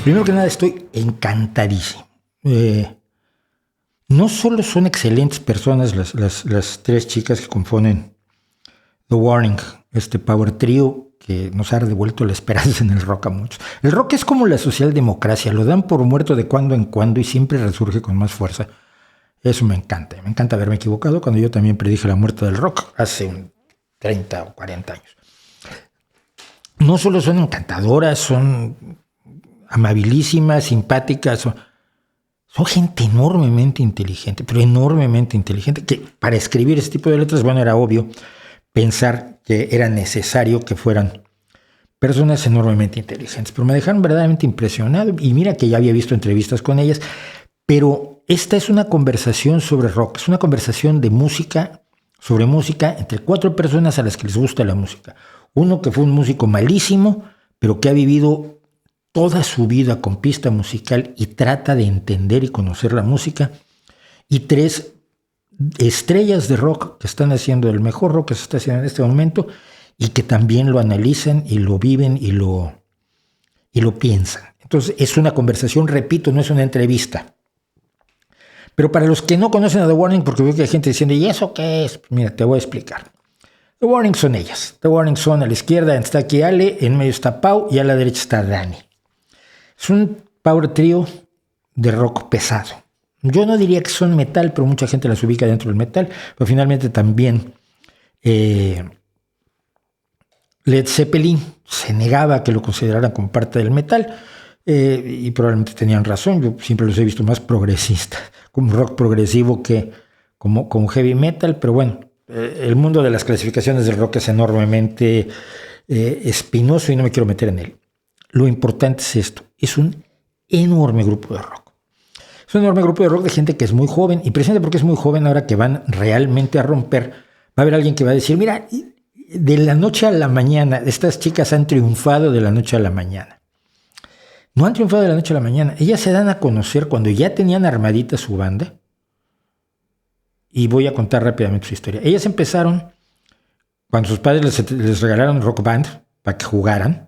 Primero que nada, estoy encantadísimo. No solo son excelentes personas las tres chicas que componen The Warning, este power trio que nos ha devuelto la esperanza en el rock a muchos. El rock es como la socialdemocracia, lo dan por muerto de cuando en cuando y siempre resurge con más fuerza. Eso me encanta haberme equivocado cuando yo también predije la muerte del rock hace 30 o 40 años. No solo son encantadoras, son amabilísimas, simpáticas, son gente enormemente inteligente, pero enormemente inteligente, que para escribir ese tipo de letras, bueno, era obvio pensar que era necesario que fueran personas enormemente inteligentes, pero me dejaron verdaderamente impresionado, y mira que ya había visto entrevistas con ellas, pero esta es una conversación sobre rock, es una conversación de música, sobre música, entre cuatro personas a las que les gusta la música. Uno que fue un músico malísimo, pero que ha vivido toda su vida con pista musical y trata de entender y conocer la música. Y tres estrellas de rock que están haciendo el mejor rock que se está haciendo en este momento y que también lo analizan y lo viven y lo piensan. Entonces es una conversación, repito, no es una entrevista. Pero para los que no conocen a The Warning, porque veo que hay gente diciendo, ¿y eso qué es? Mira, te voy a explicar. The Warning son ellas. The Warning son a la izquierda está aquí Ale, en medio está Pau y a la derecha está Dani. Es un power trio de rock pesado. Yo no diría que son metal, pero mucha gente las ubica dentro del metal, pero finalmente también Led Zeppelin se negaba a que lo consideraran como parte del metal, y probablemente tenían razón. Yo siempre los he visto más progresistas, como rock progresivo que como heavy metal, pero bueno, el mundo de las clasificaciones del rock es enormemente espinoso y no me quiero meter en él. Lo importante es esto, es un enorme grupo de rock. Es un enorme grupo de rock de gente que es muy joven, y precisamente porque es muy joven, ahora que van realmente a romper, va a haber alguien que va a decir, mira, de la noche a la mañana, estas chicas han triunfado de la noche a la mañana. No han triunfado de la noche a la mañana, ellas se dan a conocer cuando ya tenían armadita su banda, y voy a contar rápidamente su historia. Ellas empezaron cuando sus padres les regalaron Rock Band para que jugaran,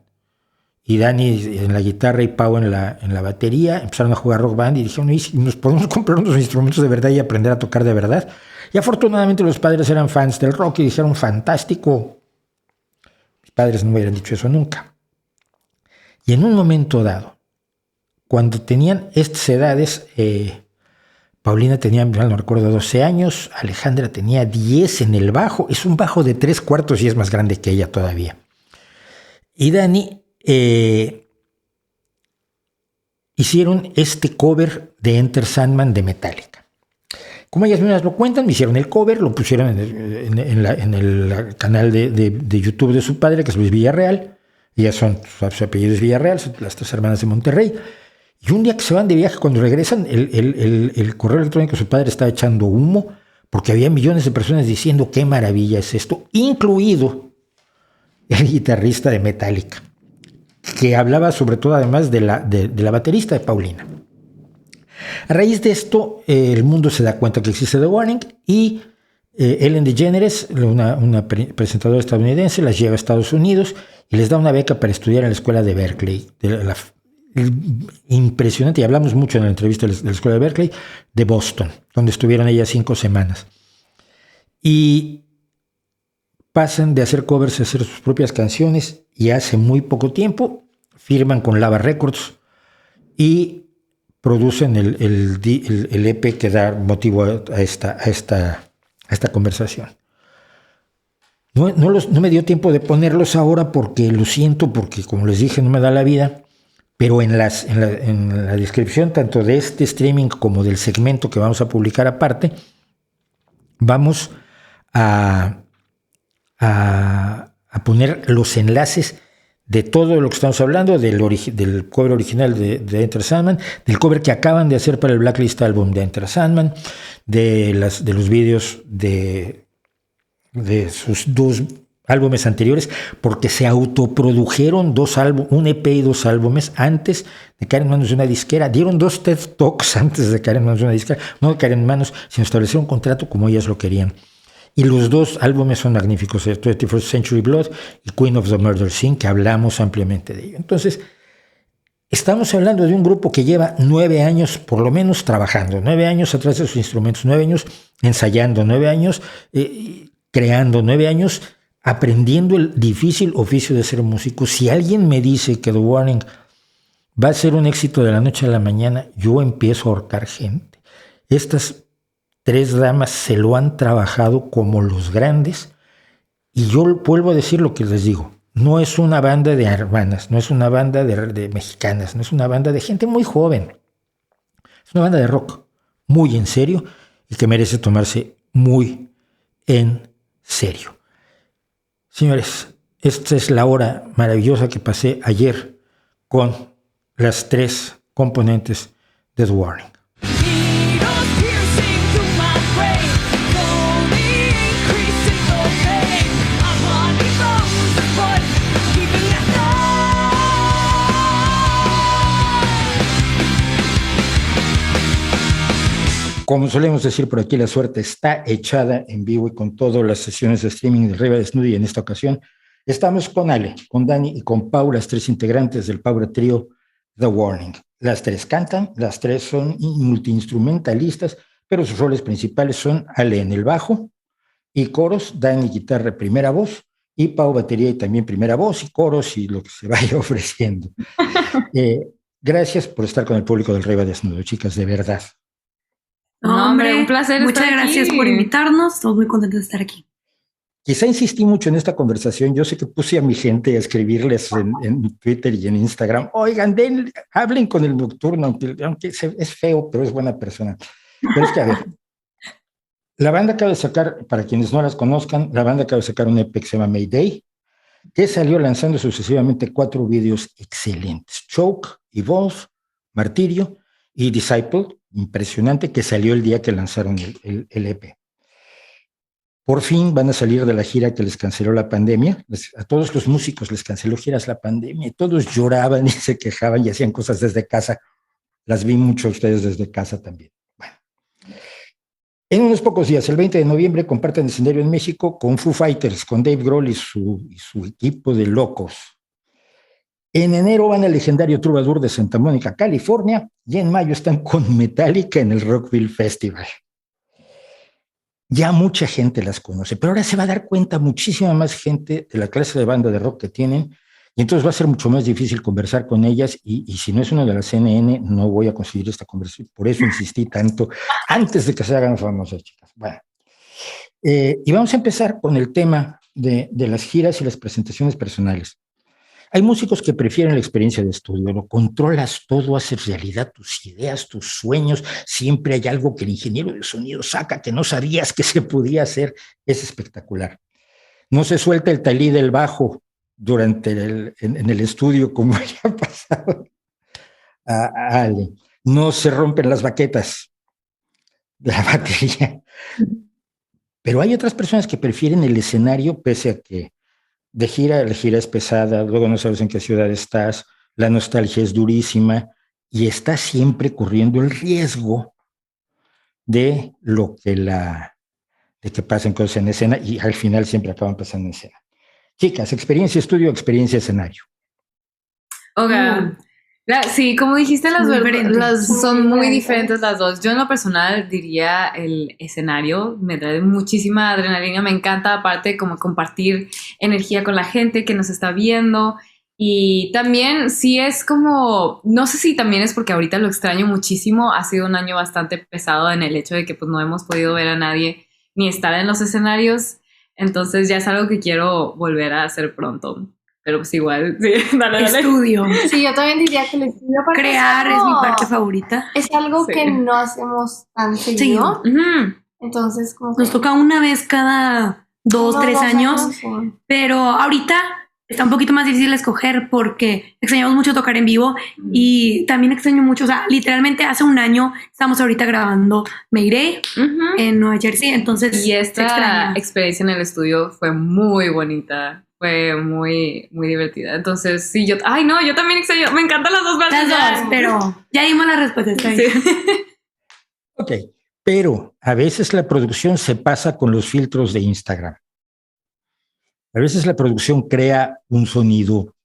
y Dani en la guitarra y Pau en la batería empezaron a jugar Rock Band y dijeron, ¿y si nos podemos comprar unos instrumentos de verdad y aprender a tocar de verdad? Y afortunadamente los padres eran fans del rock y dijeron, fantástico. Mis padres no me hubieran dicho eso nunca. Y en un momento dado, cuando tenían estas edades, Paulina tenía, no recuerdo, 12 años, Alejandra tenía 10 en el bajo, es un bajo de 3/4 y es más grande que ella todavía. Y Dani hicieron este cover de Enter Sandman de Metallica. Como ellas mismas lo cuentan, hicieron el cover, lo pusieron en el canal de YouTube de su padre, que es Luis Villarreal. Ellas son, su apellido es Villarreal, son las tres hermanas de Monterrey. Y un día que se van de viaje, cuando regresan, el correo electrónico de su padre estaba echando humo, porque había millones de personas diciendo qué maravilla es esto, incluido el guitarrista de Metallica, que hablaba sobre todo además de la baterista de Paulina. A raíz de esto, el mundo se da cuenta que existe The Warning, y Ellen DeGeneres, una presentadora estadounidense, las lleva a Estados Unidos y les da una beca para estudiar en la escuela de Berkeley, impresionante, y hablamos mucho en la entrevista de la escuela de Berkeley, de Boston, donde estuvieron ellas 5 semanas. Y pasan de hacer covers a hacer sus propias canciones, y hace muy poco tiempo firman con Lava Records y producen el EP que da motivo a esta conversación. No me dio tiempo de ponerlos ahora porque lo siento, porque como les dije no me da la vida, pero en la descripción tanto de este streaming como del segmento que vamos a publicar aparte, vamos a poner los enlaces de todo lo que estamos hablando, del cover original de Enter Sandman, del cover que acaban de hacer para el Blacklist Album de Enter Sandman, de los vídeos de sus 2 álbumes anteriores, porque se autoprodujeron un EP y 2 álbumes antes de caer en manos de una disquera. Dieron 2 TED Talks antes de caer en manos de una disquera, no de caer en manos, sino establecer un contrato como ellas lo querían. Y los 2 álbumes son magníficos, 21st Century Blood y Queen of the Murder Scene, que hablamos ampliamente de ello. Entonces, Estamos hablando de un grupo que lleva 9 años por lo menos trabajando, 9 años atrás de sus instrumentos, 9 años ensayando, 9 años creando, 9 años aprendiendo el difícil oficio de ser músico. Si alguien me dice que The Warning va a ser un éxito de la noche a la mañana, yo empiezo a ahorcar gente. Estas 3 damas se lo han trabajado como los grandes, y yo vuelvo a decir lo que les digo. No es una banda de hermanas, no es una banda de mexicanas, no es una banda de gente muy joven. Es una banda de rock muy en serio y que merece tomarse muy en serio. Señores, esta es la hora maravillosa que pasé ayer con las 3 componentes de The Warning. Como solemos decir por aquí, la suerte está echada en vivo y con todas las sesiones de streaming de Arriba Desnudo, y en esta ocasión estamos con Ale, con Dani y con Pau, las 3 integrantes del Power Trio The Warning. Las 3 cantan, las 3 son multiinstrumentalistas, pero sus roles principales son Ale en el bajo y coros, Dani guitarra, primera voz, y Pau batería y también primera voz y coros y lo que se vaya ofreciendo. Gracias por estar con el público del Arriba Desnudo, chicas, de verdad. No, hombre, un placer. Muchas gracias por invitarnos. Estamos muy contentos de estar aquí. Quizá insistí mucho en esta conversación. Yo sé que puse a mi gente a escribirles en Twitter y en Instagram. Oigan, hablen con el Nocturno, aunque es feo, pero es buena persona. Pero es que, a ver, la banda acaba de sacar, para quienes no las conozcan, la banda acaba de sacar un EP que se llama Mayday, que salió lanzando sucesivamente 4 videos excelentes. Choke, Evolve, Martirio y Disciple, impresionante, que salió el día que lanzaron el EP. Por fin van a salir de la gira que les canceló la pandemia. A todos los músicos les canceló giras la pandemia y todos lloraban y se quejaban y hacían cosas desde casa. Las vi mucho a ustedes desde casa también. Bueno. En unos pocos días, el 20 de noviembre, comparten escenario en México con Foo Fighters, con Dave Grohl y su equipo de locos. En enero van al legendario Troubadour de Santa Mónica, California, y en mayo están con Metallica en el Rockville Festival. Ya mucha gente las conoce, pero ahora se va a dar cuenta muchísima más gente de la clase de banda de rock que tienen, y entonces va a ser mucho más difícil conversar con ellas, y si no es una de la CNN, no voy a conseguir esta conversación. Por eso insistí tanto antes de que se hagan famosas, chicas. Bueno, y vamos a empezar con el tema de las giras y las presentaciones personales. Hay músicos que prefieren la experiencia de estudio, lo controlas todo, haces realidad tus ideas, tus sueños, siempre hay algo que el ingeniero de sonido saca que no sabías que se podía hacer, es espectacular. No se suelta el talí del bajo durante en el estudio como haya pasado a Ale, no se rompen las baquetas de la batería, pero hay otras personas que prefieren el escenario pese a que la gira es pesada, luego no sabes en qué ciudad estás, la nostalgia es durísima y está siempre corriendo el riesgo de de que pasen cosas en escena, y al final siempre acaban pasando en escena. Chicas, experiencia estudio, experiencia escenario. Okay. Sí, como dijiste, son muy diferentes las dos. Yo en lo personal diría el escenario, me trae muchísima adrenalina, me encanta, aparte como compartir energía con la gente que nos está viendo, y también sí es como, no sé si también es porque ahorita lo extraño muchísimo, ha sido un año bastante pesado en el hecho de que pues no hemos podido ver a nadie ni estar en los escenarios, entonces ya es algo que quiero volver a hacer pronto. Pero pues igual, sí, dale. Estudio. Sí, yo también diría que el estudio crear es mi parte favorita. Es algo que no hacemos tan seguido. Sí. Entonces, como nos toca una vez cada 2-3 años. Sí. Pero ahorita está un poquito más difícil escoger porque extrañamos mucho tocar en vivo y también extraño mucho, o sea, literalmente hace un año estamos ahorita grabando Mayday en Nueva Jersey, entonces y esta experiencia en el estudio fue muy bonita. Fue muy, muy divertida. Entonces, sí, yo también extraño. Me encantan las dos versiones. Las dos, pero ya dimos la respuesta. Sí. Ok, pero a veces la producción se pasa con los filtros de Instagram. A veces la producción crea un sonido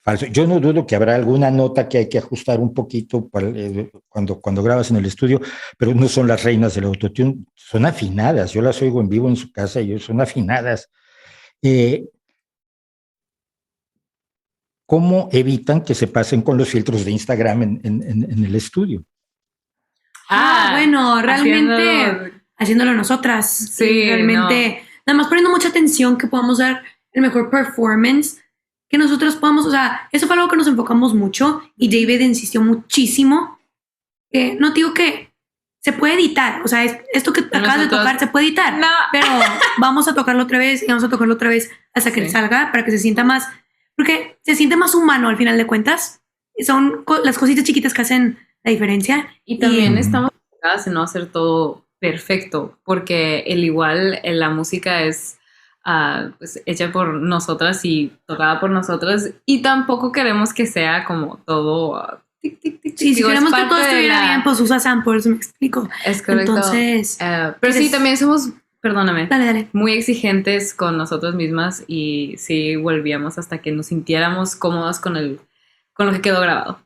falso. Yo no dudo que habrá alguna nota que hay que ajustar un poquito cuando grabas en el estudio, pero no son las reinas del autotune, son afinadas. Yo las oigo en vivo en su casa y son afinadas. ¿Cómo evitan que se pasen con los filtros de Instagram en el estudio? Bueno, realmente haciéndolo nosotras. Sí, realmente, nada más poniendo mucha atención que podamos dar el mejor performance, que nosotros podamos, o sea, eso fue algo que nos enfocamos mucho y David insistió muchísimo. No digo que se puede editar, o sea, esto que acabas de tocar se puede editar, pero vamos a tocarlo otra vez y vamos a tocarlo otra vez hasta que salga para que se sienta más, porque se siente más humano al final de cuentas. Son las cositas chiquitas que hacen la diferencia. Y también estamos enfocadas en no hacer todo perfecto, porque la música es pues, hecha por nosotras y tocada por nosotras, y tampoco queremos que sea como todo tic, tic, tic. Sí, si queremos que todo estuviera bien, pues usa samples, me explico. Es correcto. Entonces, pero sí, también somos, perdóname, dale. muy exigentes con nosotras mismas, y sí volvíamos hasta que nos sintiéramos cómodas con lo que quedó grabado.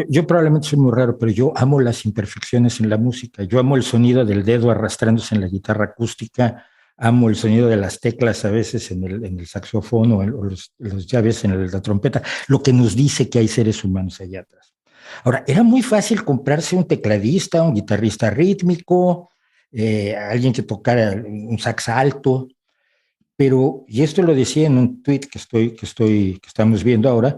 Yo probablemente soy muy raro, pero yo amo las imperfecciones en la música. Yo amo el sonido del dedo arrastrándose en la guitarra acústica, amo el sonido de las teclas a veces en el saxofón o los llaves en la trompeta, lo que nos dice que hay seres humanos allá atrás. Ahora, era muy fácil comprarse un tecladista, un guitarrista rítmico, alguien que tocara un sax alto, pero, y esto lo decía en un tweet que estamos viendo ahora,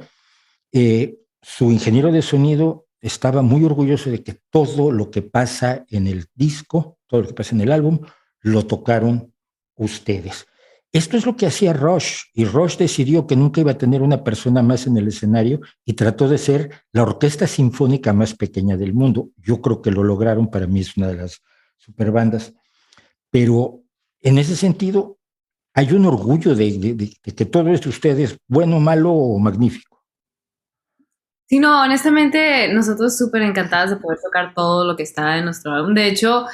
su ingeniero de sonido estaba muy orgulloso de que todo lo que pasa en el disco, todo lo que pasa en el álbum, lo tocaron ustedes. Esto es lo que hacía Rush, y Rush decidió que nunca iba a tener una persona más en el escenario y trató de ser la orquesta sinfónica más pequeña del mundo. Yo creo que lo lograron, para mí es una de las superbandas, pero en ese sentido hay un orgullo de que todo es de ustedes, bueno, malo o magnífico. Sí, no, honestamente, nosotros súper encantadas de poder tocar todo lo que está en nuestro álbum. De hecho,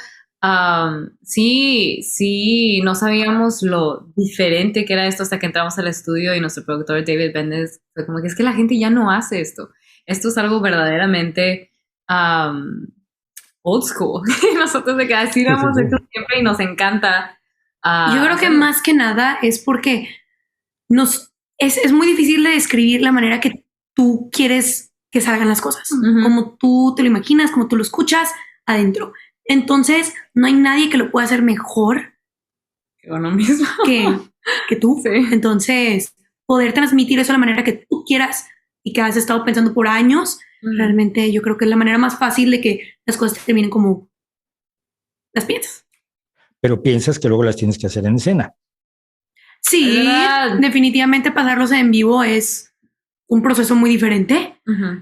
sí, no sabíamos lo diferente que era esto hasta que entramos al estudio y nuestro productor David Bendis fue como que es que la gente ya no hace esto. Esto es algo verdaderamente old school. Y nosotros de que así vamos esto siempre y nos encanta. Yo creo que más que nada es porque es muy difícil de describir la manera que tú quieres que salgan las cosas, como tú te lo imaginas, como tú lo escuchas adentro. Entonces, no hay nadie que lo pueda hacer mejor que uno mismo. Que tú. Sí. Entonces, poder transmitir eso de la manera que tú quieras y que has estado pensando por años, realmente yo creo que es la manera más fácil de que las cosas terminen como las piensas. Pero piensas que luego las tienes que hacer en escena. Sí, definitivamente pasarlos en vivo es un proceso muy diferente,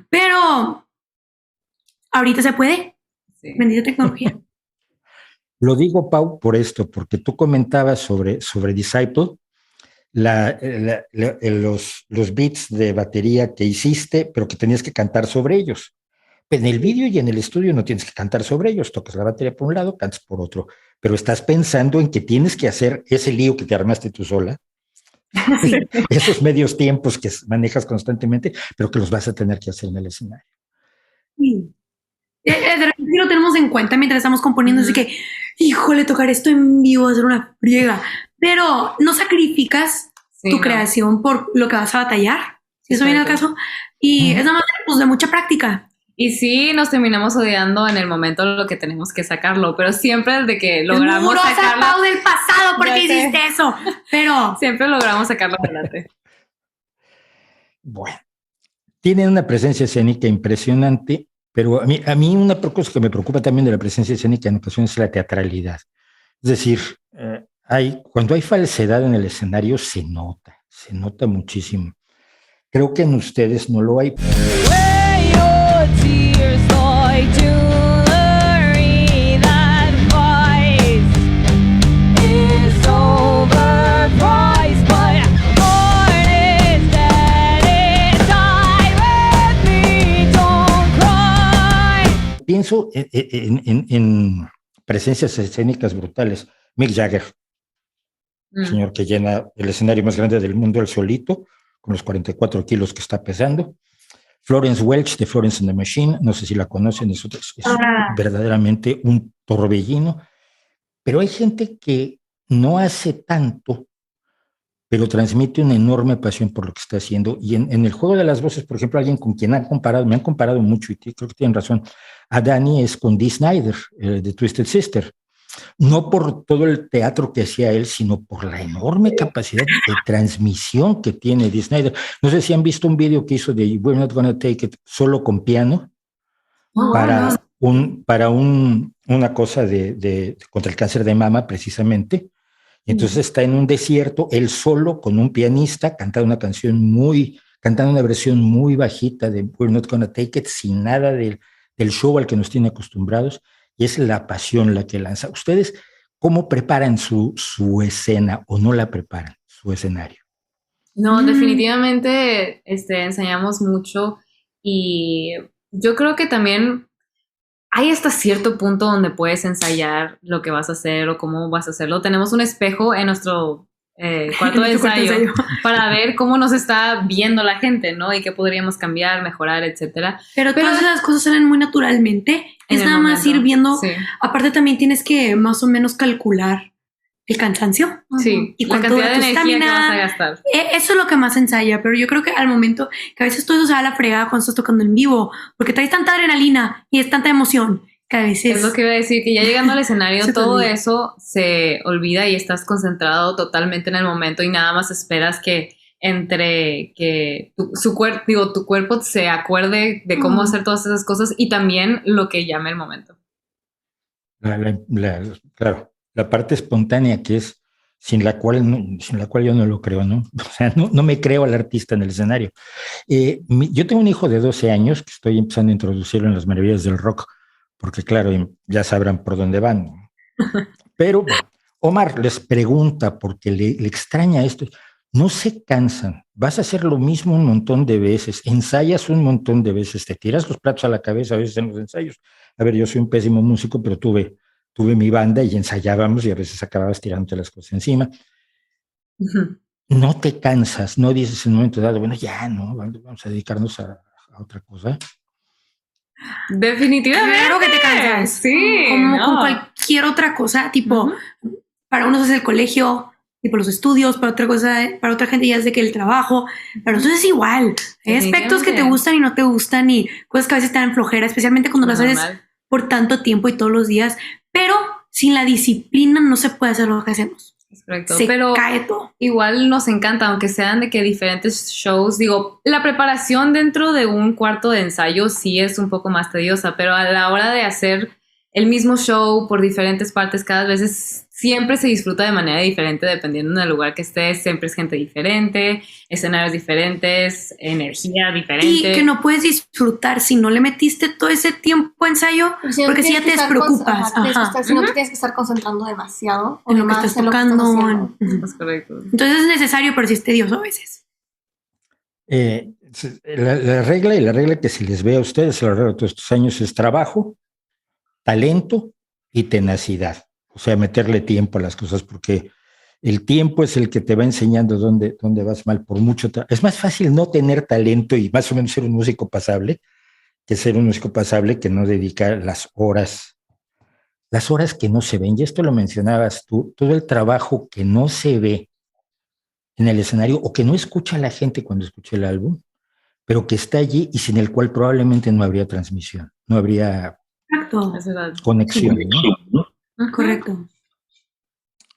pero ahorita se puede. Sí. Bendita tecnología. Lo digo, Pau, por esto, porque tú comentabas sobre Disciple, los beats de batería que hiciste, pero que tenías que cantar sobre ellos. En el vídeo y en el estudio no tienes que cantar sobre ellos, tocas la batería por un lado, cantas por otro, pero estás pensando en que tienes que hacer ese lío que te armaste tú sola, esos medios tiempos que manejas constantemente, pero que los vas a tener que hacer en el escenario. Sí. De repente lo tenemos en cuenta mientras estamos componiendo, así que, híjole, tocar esto en vivo va a ser una friega, pero no sacrificas tu creación por lo que vas a batallar, si eso viene al caso, y es nada más pues, de mucha práctica. Y sí, nos terminamos odiando en el momento lo que tenemos que sacarlo, pero siempre desde que logramos sacarlo... Pau del pasado, ¿por qué hiciste eso? Pero... siempre logramos sacarlo adelante. Bueno, tienen una presencia escénica impresionante, pero a mí una cosa que me preocupa también de la presencia escénica en ocasiones es la teatralidad. Es decir, cuando hay falsedad en el escenario se nota muchísimo. Creo que en ustedes no lo hay. Pienso en presencias escénicas brutales. Mick Jagger, señor que llena el escenario más grande del mundo él solito, con los 44 kilos que está pesando. Florence Welch de Florence and the Machine, no sé si la conocen, es verdaderamente un torbellino, pero hay gente que no hace tanto, pero transmite una enorme pasión por lo que está haciendo. Y en el juego de las voces, por ejemplo, alguien con quien me han comparado mucho, y creo que tienen razón, a Dani es con Dee Snider, de Twisted Sister. No por todo el teatro que hacía él, sino por la enorme capacidad de transmisión que tiene Dee Snider. No sé si han visto un video que hizo de We're Not Gonna Take It solo con piano, para una cosa contra el cáncer de mama, precisamente. Y entonces está en un desierto, él solo con un pianista, cantando una versión muy bajita de We're Not Gonna Take It, sin nada del show al que nos tiene acostumbrados, y es la pasión la que lanza. ¿Ustedes cómo preparan su escena o no la preparan, su escenario? No, definitivamente ensayamos mucho, y yo creo que también hay hasta cierto punto donde puedes ensayar lo que vas a hacer o cómo vas a hacerlo. Tenemos un espejo en nuestro cuarto de ensayo para ver cómo nos está viendo la gente, ¿no? Y qué podríamos cambiar, mejorar, etcétera. Pero todas esas cosas salen muy naturalmente. Es nada más ir viendo. Sí. Aparte también tienes que más o menos calcular el cansancio. Sí, y la cantidad de energía que vas a gastar. Eso es lo que más ensaya, pero yo creo que al momento que a veces todo se va a la fregada cuando estás tocando en vivo, porque traes tanta adrenalina y es tanta emoción que a veces... Es lo que iba a decir, que ya llegando al escenario todo eso se olvida y estás concentrado totalmente en el momento y nada más esperas que tu cuerpo se acuerde de cómo hacer todas esas cosas y también lo que llame el momento. Claro. La parte espontánea que es sin la cual yo no lo creo, ¿no? O sea, no me creo al artista en el escenario. Yo tengo un hijo de 12 años que estoy empezando a introducirlo en las maravillas del rock, porque claro, ya sabrán por dónde van, ¿no? Pero Omar les pregunta, porque le extraña esto, no se cansan, vas a hacer lo mismo un montón de veces, ensayas un montón de veces, te tiras los platos a la cabeza a veces en los ensayos. A ver, yo soy un pésimo músico, pero tuve mi banda y ensayábamos y a veces acababas tirándote las cosas encima. No te cansas, no dices en un momento dado, bueno, ya no, vamos a dedicarnos a otra cosa. Definitivamente. Claro que te cansas. Sí. Como con cualquier otra cosa, tipo, para unos es el colegio, tipo los estudios, para otra gente ya es de que el trabajo, pero entonces es igual. Hay aspectos que te gustan y no te gustan y cosas que a veces te dan flojera, especialmente cuando las haces por tanto tiempo y todos los días, pero sin la disciplina no se puede hacer lo que hacemos. Es correcto. Pero cae todo. Igual nos encanta, aunque sean de que diferentes shows, digo, la preparación dentro de un cuarto de ensayo sí es un poco más tediosa, pero a la hora de hacer el mismo show por diferentes partes cada vez siempre se disfruta de manera diferente dependiendo del lugar que estés, siempre es gente diferente, escenarios diferentes, energía diferente. Y que no puedes disfrutar si no le metiste todo ese tiempo a ensayo, porque si ya te despreocupas. Si no te tienes que estar concentrando demasiado en lo que estás tocando. Es correcto. Entonces es necesario, pero sí es tedioso a veces. La regla que se les ve a ustedes a lo largo de todos estos años es trabajo, talento y tenacidad. O sea, meterle tiempo a las cosas, porque el tiempo es el que te va enseñando dónde vas mal por mucho. Es más fácil no tener talento y más o menos ser un músico pasable que no dedicar las horas que no se ven. Y esto lo mencionabas tú, todo el trabajo que no se ve en el escenario o que no escucha la gente cuando escucha el álbum, pero que está allí y sin el cual probablemente no habría transmisión, no habría conexión, ¿no? Correcto.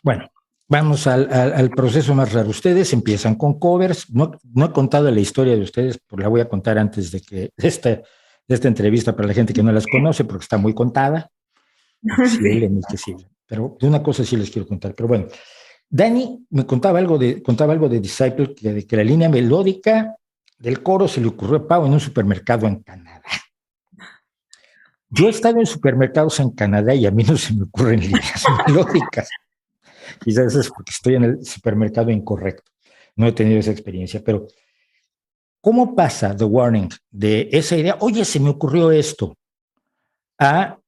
Bueno, vamos al proceso más raro. Ustedes empiezan con covers. No he contado la historia de ustedes, pero la voy a contar antes de que esta entrevista para la gente que no las conoce, porque está muy contada. Pero de una cosa sí les quiero contar. Pero bueno, Dani me contaba algo de Disciple, que la línea melódica del coro se le ocurrió a Pau en un supermercado en Canadá. Yo he estado en supermercados en Canadá y a mí no se me ocurren líneas melódicas. Quizás es porque estoy en el supermercado incorrecto. No he tenido esa experiencia, pero ¿cómo pasa The Warning de esa idea, oye, se me ocurrió esto, a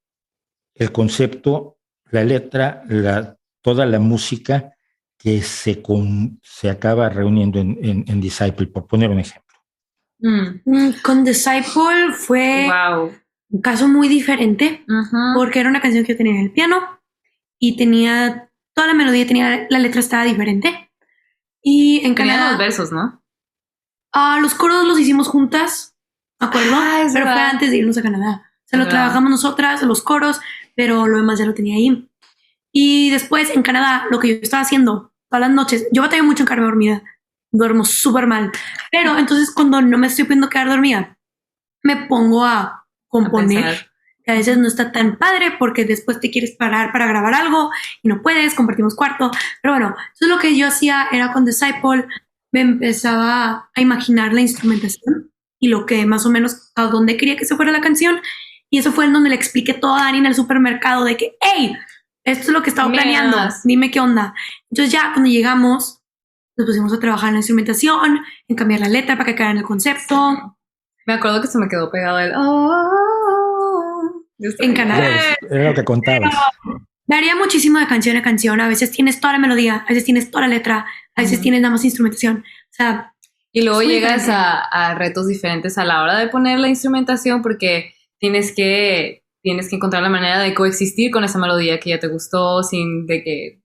el concepto, la letra, toda la música que se acaba reuniendo en Disciple, por poner un ejemplo. Con Disciple fue un caso muy diferente, porque era una canción que yo tenía en el piano y tenía toda la melodía, la letra estaba diferente. Y en Canadá... los versos, ¿no? Los coros los hicimos juntas, ¿me acuerdo? Pero fue antes de irnos a Canadá. Lo trabajamos nosotras, los coros, pero lo demás ya lo tenía ahí. Y después en Canadá, lo que yo estaba haciendo todas las noches, yo batallé mucho en quedarme dormida. Duermo súper mal. Pero entonces cuando no me estoy pudiendo quedar dormida, me pongo a componer. Que a veces no está tan padre porque después te quieres parar para grabar algo y no puedes, compartimos cuarto. Pero bueno, eso es lo que yo hacía era con Disciple. Me empezaba a imaginar la instrumentación y lo que más o menos a dónde quería que se fuera la canción. Y eso fue en donde le expliqué todo a Dani en el supermercado de que, hey, esto es lo que estaba planeando, dime qué onda. Entonces ya cuando llegamos, nos pusimos a trabajar en la instrumentación, en cambiar la letra para que quedara en el concepto. Me acuerdo que se me quedó pegado el en Canadá. Era lo que contabas. Varía muchísimo de canción a canción. A veces tienes toda la melodía, a veces tienes toda la letra, a veces tienes nada más instrumentación. O sea, y luego llegas a retos diferentes a la hora de poner la instrumentación porque tienes que encontrar la manera de coexistir con esa melodía que ya te gustó sin de que...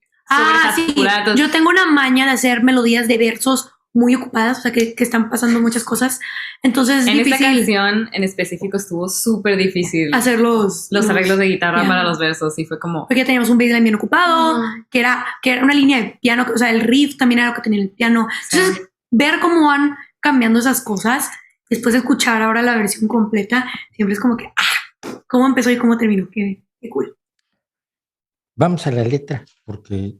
sí. Yo tengo una maña de hacer melodías de versos muy ocupadas, o sea, que están pasando muchas cosas. Entonces es difícil. Esta canción en específico estuvo súper difícil hacer los arreglos de guitarra para los versos y fue como... Porque teníamos un bassline bien ocupado, que era una línea de piano, o sea, el riff también era lo que tenía el piano. Entonces, ver cómo van cambiando esas cosas, después de escuchar ahora la versión completa, siempre es como que, ¿cómo empezó y cómo terminó? Qué cool. Vamos a la letra, porque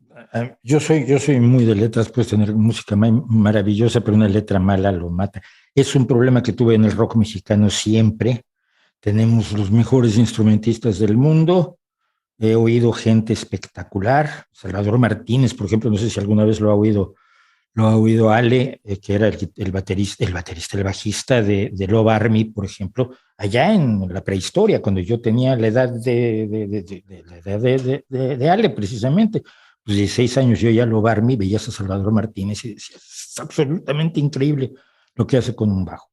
yo soy muy de letras, puedes tener música maravillosa, pero una letra mala lo mata. Es un problema que tuve en el rock mexicano siempre. Tenemos los mejores instrumentistas del mundo. He oído gente espectacular. Salvador Martínez, por ejemplo, no sé si alguna vez lo ha oído Ale, que era el bajista de Love Army, por ejemplo, allá en la prehistoria, cuando yo tenía la edad de Ale, precisamente. Pues 16 años yo ya Love Army, veías a Salvador Martínez y decías, es absolutamente increíble lo que hace con un bajo.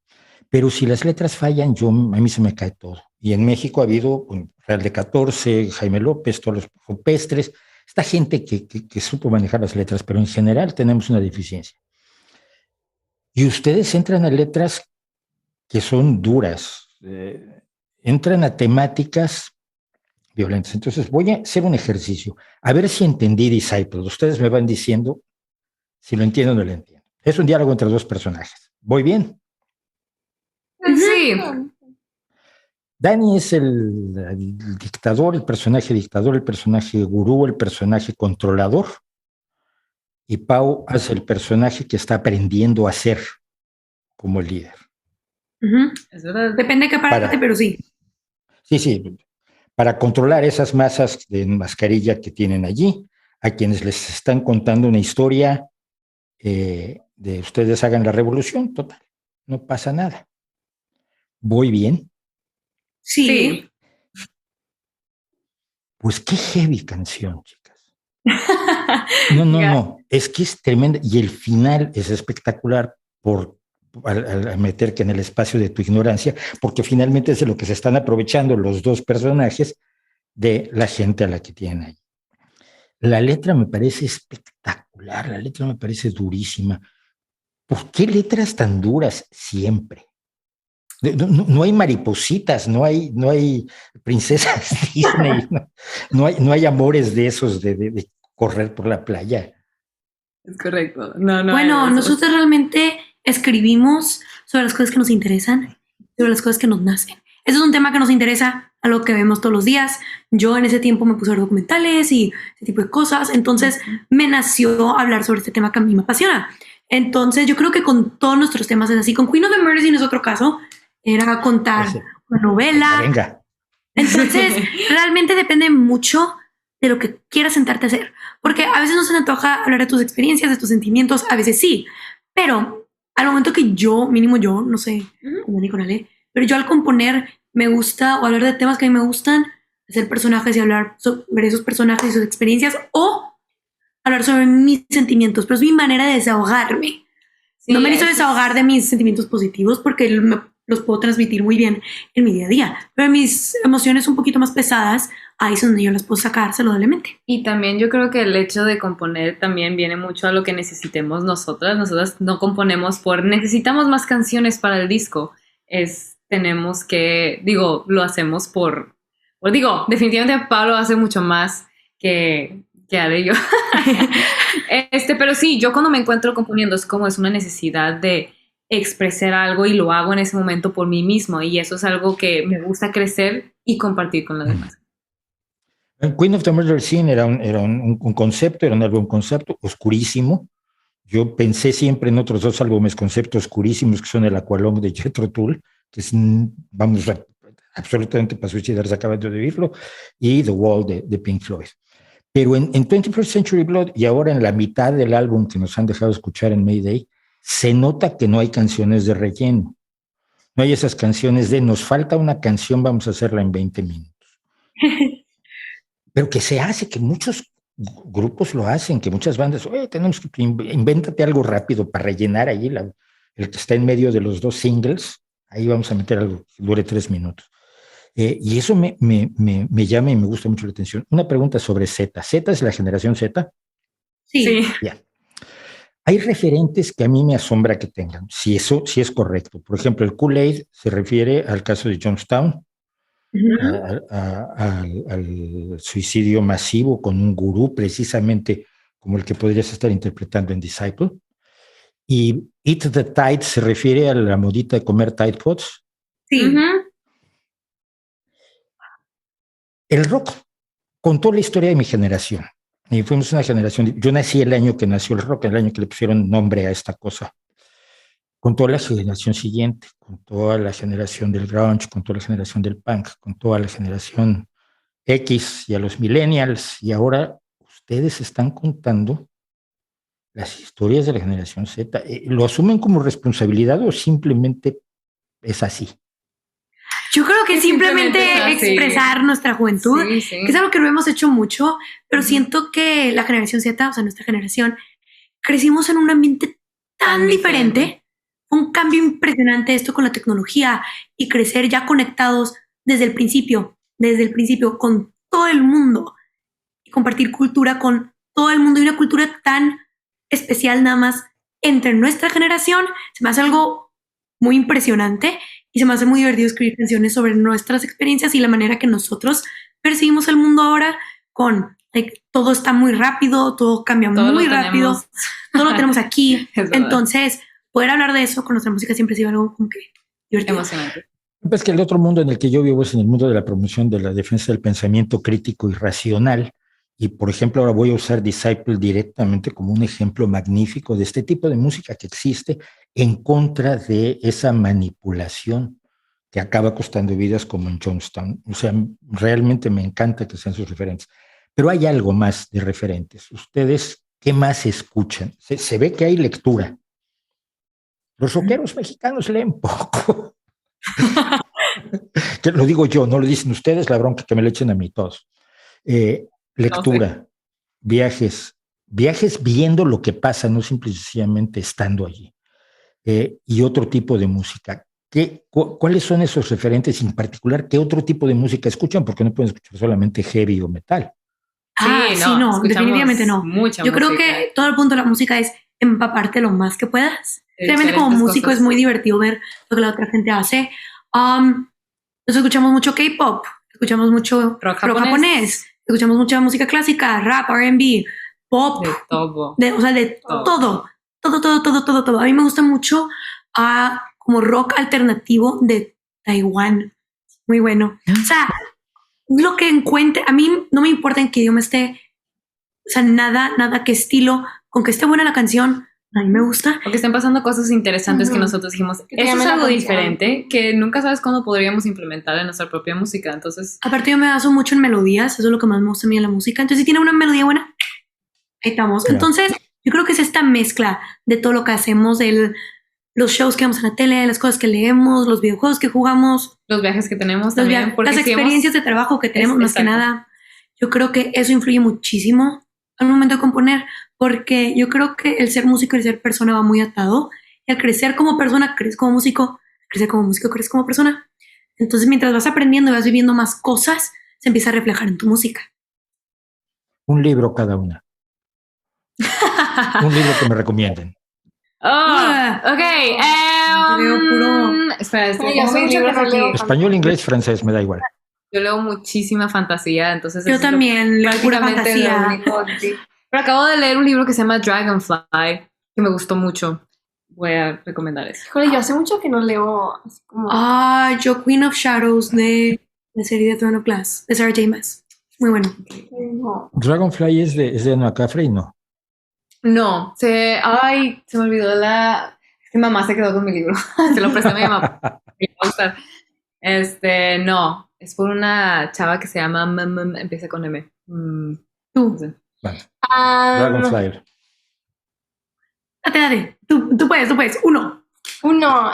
Pero si las letras fallan, a mí se me cae todo. Y en México ha habido Real de 14, Jaime López, todos los Rupestres, esta gente que supo manejar las letras, pero en general tenemos una deficiencia. Y ustedes entran a letras que son duras, entran a temáticas violentas. Entonces voy a hacer un ejercicio, a ver si entendí Disciple. Ustedes me van diciendo si lo entiendo o no lo entiendo. Es un diálogo entre dos personajes. ¿Voy bien? Sí. Dani es el dictador, el personaje gurú, el personaje controlador. Y Pau hace el personaje que está aprendiendo a ser como el líder. Es verdad. Depende de qué parte, pero sí. Sí. Para controlar esas masas de mascarilla que tienen allí, a quienes les están contando una historia de ustedes hagan la revolución, total. No pasa nada. ¿Voy bien? Sí. Pues qué heavy canción, chicas. No. Es que es tremenda. Y el final es espectacular al meterte en el espacio de tu ignorancia, porque finalmente es de lo que se están aprovechando los dos personajes de la gente a la que tienen ahí. La letra me parece espectacular, la letra me parece durísima. ¿Por qué letras tan duras siempre? No hay maripositas, no hay princesas Disney, no hay amores de esos de correr por la playa. Es correcto. No. Bueno, nosotros realmente escribimos sobre las cosas que nos interesan, sobre las cosas que nos nacen. Ese es un tema que nos interesa, a lo que vemos todos los días. Yo en ese tiempo me puse a ver documentales y ese tipo de cosas. Entonces me nació hablar sobre este tema que a mí me apasiona. Entonces yo creo que con todos nuestros temas es así. Con Queen of the Mercy, en es otro caso, era contar una novela. Venga. Entonces realmente depende mucho de lo que quieras sentarte a hacer. Porque a veces no se te antoja hablar de tus experiencias, de tus sentimientos, a veces sí. Pero al momento que mínimo yo, no sé, como dijo Ale, pero yo al componer me gusta, o hablar de temas que a mí me gustan, hacer personajes y hablar sobre esos personajes y sus experiencias, o hablar sobre mis sentimientos, pero es mi manera de desahogarme. Sí, no me necesito desahogar de mis sentimientos positivos porque los puedo transmitir muy bien en mi día a día, pero mis emociones un poquito más pesadas, ahí es donde yo las puedo sacar saludablemente. Y también yo creo que el hecho de componer también viene mucho a lo que necesitemos nosotras no componemos necesitamos más canciones para el disco, tenemos que, lo hacemos definitivamente Pablo hace mucho más que haré yo. Pero sí, yo cuando me encuentro componiendo es una necesidad de expresar algo y lo hago en ese momento por mí mismo y eso es algo que me gusta crecer y compartir con los demás. Queen of the Murder Scene era un concepto, era un álbum concepto oscurísimo. Yo pensé siempre en otros dos álbumes concepto oscurísimos que son el Aqualung de Jethro Tull, que es, absolutamente para suicidarse, acabas de oírlo, y The Wall de Pink Floyd. Pero en 21st Century Blood y ahora en la mitad del álbum que nos han dejado escuchar en Mayday, se nota que no hay canciones de relleno. No hay esas canciones de nos falta una canción, vamos a hacerla en 20 minutos. Pero que se hace, que muchos grupos lo hacen, que muchas bandas, oye, tenemos que invéntate algo rápido para rellenar ahí el que está en medio de los dos singles, ahí vamos a meter algo que dure 3 minutos. Y eso me llama y me gusta mucho la atención. Una pregunta sobre Z. ¿Z es la generación Z? Sí. Ya. Hay referentes que a mí me asombra que tengan, si es correcto. Por ejemplo, el Kool-Aid se refiere al caso de Jonestown, al suicidio masivo con un gurú, precisamente como el que podrías estar interpretando en Disciple. Y Eat the Tide se refiere a la modita de comer Tide Pods. Sí. El rock contó la historia de mi generación. Y fuimos una generación. Yo nací el año que nació el rock, el año que le pusieron nombre a esta cosa. Con toda la generación siguiente, con toda la generación del grunge, con toda la generación del punk, con toda la generación X y a los millennials. Y ahora ustedes están contando las historias de la generación Z. ¿Lo asumen como responsabilidad o simplemente es así? Yo creo que simplemente expresar nuestra juventud, que es algo que no hemos hecho mucho, pero siento que la generación Z, o sea, nuestra generación, crecimos en un ambiente tan diferente. Un cambio impresionante esto con la tecnología y crecer ya conectados desde el principio con todo el mundo y compartir cultura con todo el mundo y una cultura tan especial nada más entre nuestra generación. Se me hace algo muy impresionante y se me hace muy divertido escribir canciones sobre nuestras experiencias y la manera que nosotros percibimos el mundo ahora con todo está muy rápido, todo cambia muy rápido, todo lo tenemos aquí. Entonces, poder hablar de eso con nuestra música siempre ha sido algo como que divertido. Emocionante. Es que el otro mundo en el que yo vivo es en el mundo de la promoción de la defensa del pensamiento crítico y racional. Y, por ejemplo, ahora voy a usar Disciple directamente como un ejemplo magnífico de este tipo de música que existe en contra de esa manipulación que acaba costando vidas como en Jonestown. O sea, realmente me encanta que sean sus referentes. Pero hay algo más de referentes. ¿Ustedes qué más escuchan? Se ve que hay lectura. Los rockeros mexicanos leen poco. Que lo digo yo, no lo dicen ustedes, la bronca que me le echen a mí todos. Lectura, viajes viendo lo que pasa, no simplemente estando allí. Y otro tipo de música. ¿Cuáles son esos referentes en particular? ¿Qué otro tipo de música escuchan? Porque no pueden escuchar solamente heavy o metal. No, definitivamente no. Yo creo que todo el punto de la música es empaparte lo más que puedas. Realmente como músico es muy divertido ver lo que la otra gente hace. Nos escuchamos mucho K-pop, escuchamos mucho rock japonés, escuchamos mucha música clásica, rap, R&B, pop, de todo. De todo. A mí me gusta mucho como rock alternativo de Taiwán, muy bueno. O sea, lo que encuentre, a mí no me importa en qué idioma esté, o sea, nada qué estilo, con que esté buena la canción, a mí me gusta. Porque están pasando cosas interesantes que nosotros dijimos, eso es algo diferente que nunca sabes cuándo podríamos implementar en nuestra propia música, entonces... Aparte yo me baso mucho en melodías, eso es lo que más me gusta a mí de la música, entonces si tiene una melodía buena, ahí estamos. Claro. Entonces yo creo que es esta mezcla de todo lo que hacemos, los shows que vemos en la tele, las cosas que leemos, los videojuegos que jugamos, los viajes que tenemos también, las experiencias de trabajo que tenemos más que nada. Yo creo que eso influye muchísimo al momento de componer, porque yo creo que el ser músico y el ser persona va muy atado. Y al crecer como persona, creces como músico, crecer como músico, creces como persona. Entonces, mientras vas aprendiendo y vas viviendo más cosas, se empieza a reflejar en tu música. Un libro cada una. Un libro que me recomienden. Ok. Leo puro. Espera, Ay, hace mucho que no leo. Español, inglés, francés, me da igual. Yo leo muchísima fantasía, entonces... Yo también leo pura fantasía. Pero acabo de leer un libro que se llama Dragonfly, que me gustó mucho. Voy a recomendar eso. Híjole, yo hace mucho que no leo así como... Yo Queen of Shadows de la serie de Throne of Glass, de Sarah J. Maas. Muy bueno. No. Dragonfly es de Noah Cafrey, ¿no? No, se me olvidó mi mamá se quedó con mi libro. Se lo presté a mi mamá. Me va a gustar. No, es por una chava que se llama empieza con M. Tú. No sé. Vale. No. Dragonfly. Date. Tú puedes. Uno.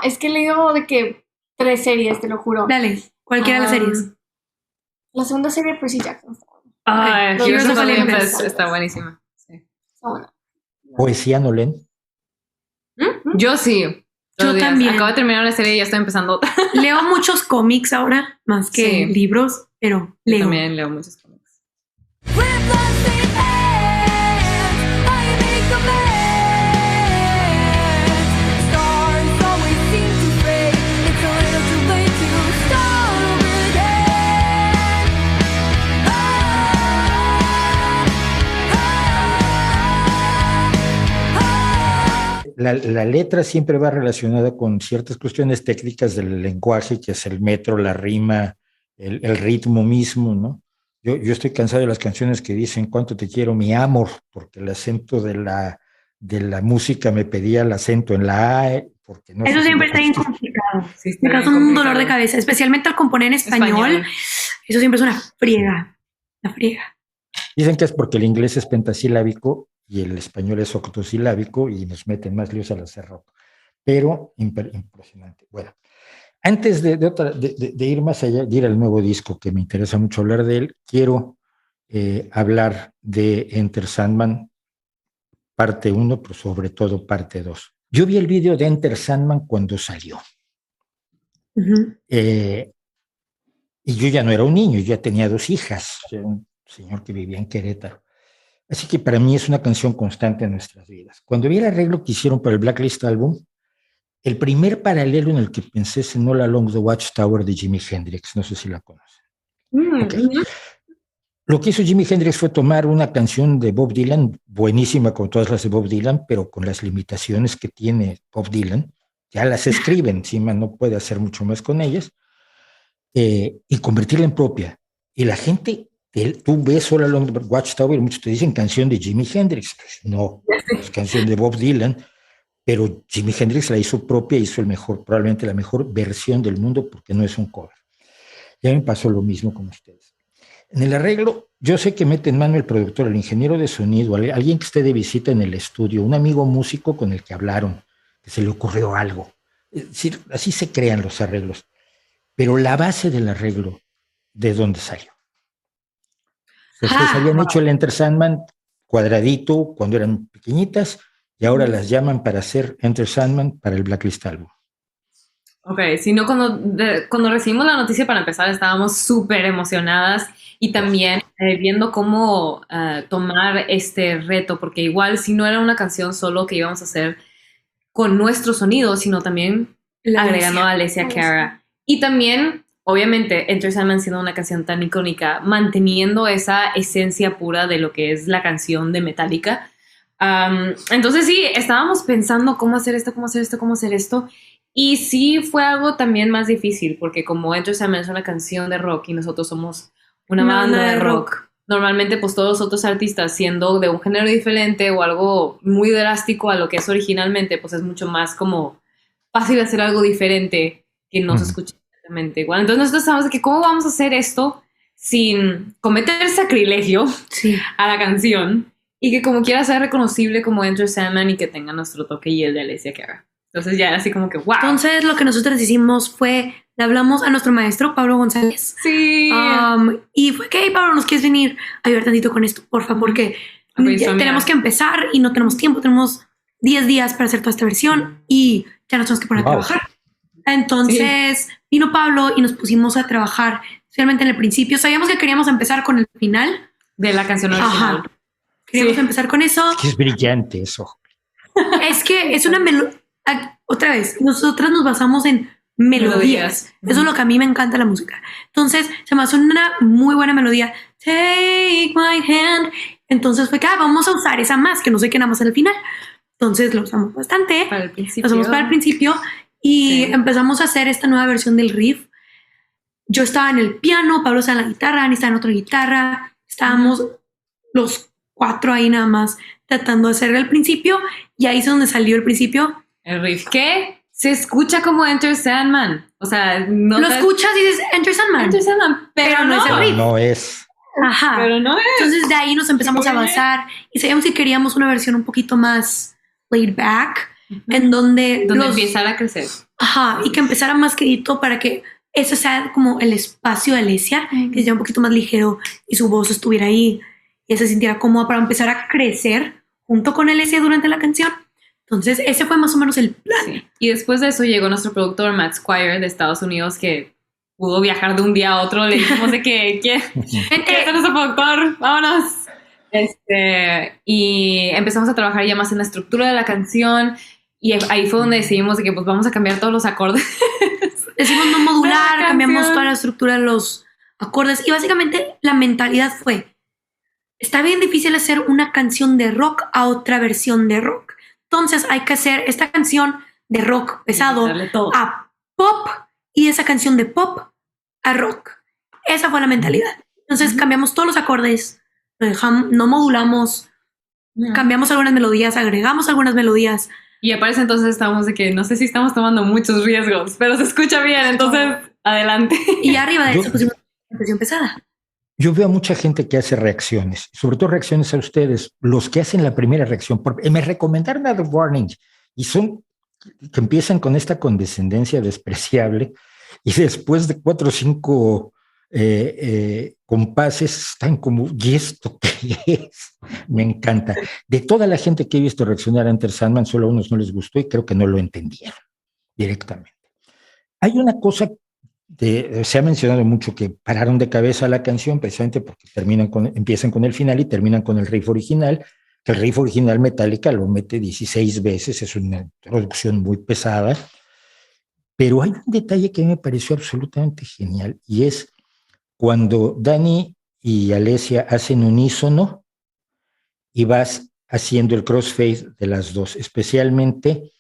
Es que he leído de que 3 series, te lo juro. Dale. Cualquiera de las series. La segunda serie de Percy Jackson está buena. Ok. Heroes of Olympus. Olympus está buenísima. Sí. Está buena. Poesía no leen. Yo sí. Todos los días. también. Acabo de terminar una serie y ya estoy empezando otra. Leo muchos cómics ahora, más que Sí. libros, pero leo. También leo muchos cómics. La letra siempre va relacionada con ciertas cuestiones técnicas del lenguaje, que es el metro, la rima, el ritmo mismo, ¿no? Yo estoy cansado de las canciones que dicen cuánto te quiero, mi amor, porque el acento de la música me pedía el acento en la A, porque no Eso sé siempre si está bien complicado. Sí, está Me causa bien un complicado. dolor de cabeza, especialmente al componer en español. Eso siempre es una friega. Una friega. Dicen que es porque el inglés es pentasilábico y el español es octosilábico y nos meten más líos al hacer rock. Pero impresionante. Bueno, antes de ir más allá, de ir al nuevo disco, que me interesa mucho hablar de él, quiero hablar de Enter Sandman, parte 1, pero sobre todo parte 2. Yo vi el video de Enter Sandman cuando salió. Uh-huh. Y yo ya no era un niño, yo ya tenía 2 hijas, era un señor que vivía en Querétaro. Así que para mí es una canción constante en nuestras vidas. Cuando vi el arreglo que hicieron para el Blacklist Album, el primer paralelo en el que pensé es en All Along the Watchtower de Jimi Hendrix. No sé si la conocen. Okay. Lo que hizo Jimi Hendrix fue tomar una canción de Bob Dylan, buenísima como todas las de Bob Dylan, pero con las limitaciones que tiene Bob Dylan. Ya las escribe encima, no puede hacer mucho más con ellas, y convertirla en propia. Y la gente... Tú ves All Along the Watchtower y muchos te dicen canción de Jimi Hendrix. Pues no, es canción de Bob Dylan, pero Jimi Hendrix la hizo propia, hizo probablemente la mejor versión del mundo porque no es un cover. Ya me pasó lo mismo con ustedes. En el arreglo, yo sé que mete en mano el productor, el ingeniero de sonido, alguien que esté de visita en el estudio, un amigo músico con el que hablaron, que se le ocurrió algo. Es decir, así se crean los arreglos. Pero la base del arreglo, ¿de dónde salió? Ustedes habían hecho el Enter Sandman cuadradito cuando eran pequeñitas y ahora las llaman para hacer Enter Sandman para el Blacklist Album. Ok, si no, cuando recibimos la noticia para empezar estábamos súper emocionadas y también viendo cómo tomar este reto, porque igual si no era una canción solo que íbamos a hacer con nuestro sonido, sino también agregando a Alessia Cara. Y también... Obviamente, Enter Sandman siendo una canción tan icónica, manteniendo esa esencia pura de lo que es la canción de Metallica. Entonces sí, estábamos pensando cómo hacer esto. Y sí fue algo también más difícil, porque como Enter Sandman es una canción de rock y nosotros somos una banda de rock, normalmente pues todos los otros artistas siendo de un género diferente o algo muy drástico a lo que es originalmente, pues es mucho más como fácil hacer algo diferente que no se escuche. Igual. Entonces nosotros sabemos que cómo vamos a hacer esto sin cometer sacrilegio a la canción y que como quiera sea reconocible como Enter Sandman y que tenga nuestro toque y el de Alessia Cara. Entonces ya así como que wow. Entonces lo que nosotros hicimos fue, le hablamos a nuestro maestro Pablo González. Sí. Y fue que, hey Pablo, ¿nos quieres venir a ayudar tantito con esto? Porfa, porque tenemos que empezar y no tenemos tiempo, tenemos 10 días para hacer toda esta versión y ya nos tenemos que poner a trabajar. Entonces vino Pablo y nos pusimos a trabajar, especialmente en el principio. Sabíamos que queríamos empezar con el final de la canción original. Ajá. Queríamos empezar con eso. Es brillante eso. Es que es una melodía. Otra vez, nosotras nos basamos en melodías. Eso es lo que a mí me encanta la música. Entonces, se me hace una muy buena melodía. Take my hand. Entonces fue que vamos a usar esa más, que no sé qué nada más al final. Entonces lo usamos bastante. Para el principio. Lo usamos para el principio y empezamos a hacer esta nueva versión del riff. Yo estaba en el piano, Pablo estaba en la guitarra, Ani estaba en otra guitarra. Estábamos los 4 ahí nada más tratando de hacer el principio y ahí es donde salió el principio. El riff que se escucha como Enter Sandman. O sea, no lo escuchas y dices Enter Sandman. Enter Sandman, pero no es el riff. No es. Ajá. Pero no es. Entonces de ahí nos empezamos a avanzar y sabíamos que queríamos una versión un poquito más laid back, en donde empiezara a crecer. Ajá, y que empezara más quedito para que eso sea como el espacio de Alesia, que sea un poquito más ligero y su voz estuviera ahí y se sintiera cómoda para empezar a crecer junto con Alesia durante la canción. Entonces ese fue más o menos el plan. Sí. Y después de eso llegó nuestro productor Matt Squire de Estados Unidos, que pudo viajar de un día a otro. Le dijimos de que es nuestro productor, vámonos. Y empezamos a trabajar ya más en la estructura de la canción y ahí fue donde decidimos de que pues vamos a cambiar todos los acordes. Decidimos no modular, cambiamos toda la estructura de los acordes y básicamente la mentalidad fue: está bien difícil hacer una canción de rock a otra versión de rock. Entonces hay que hacer esta canción de rock pesado a pop y esa canción de pop a rock. Esa fue la mentalidad. Entonces cambiamos todos los acordes, lo dejamos, no modulamos, cambiamos algunas melodías, agregamos algunas melodías. Y aparece entonces estamos de que no sé si estamos tomando muchos riesgos, pero se escucha bien, entonces adelante. Y arriba de eso pusimos una canción pesada. Yo veo a mucha gente que hace reacciones, sobre todo reacciones a ustedes, los que hacen la primera reacción. Me recomendaron a The Warning y son que empiezan con esta condescendencia despreciable y después de 4 o 5 compases están como, ¿y esto qué es? Me encanta. De toda la gente que he visto reaccionar a Enter Sandman, solo a unos no les gustó y creo que no lo entendieron directamente. Hay una cosa se ha mencionado mucho que pararon de cabeza la canción precisamente porque empiezan con el final y terminan con el riff original, que el riff original Metallica lo mete 16 veces, es una introducción muy pesada, pero hay un detalle que me pareció absolutamente genial y es cuando Dani y Alesia hacen unísono y vas haciendo el crossfade de las dos, especialmente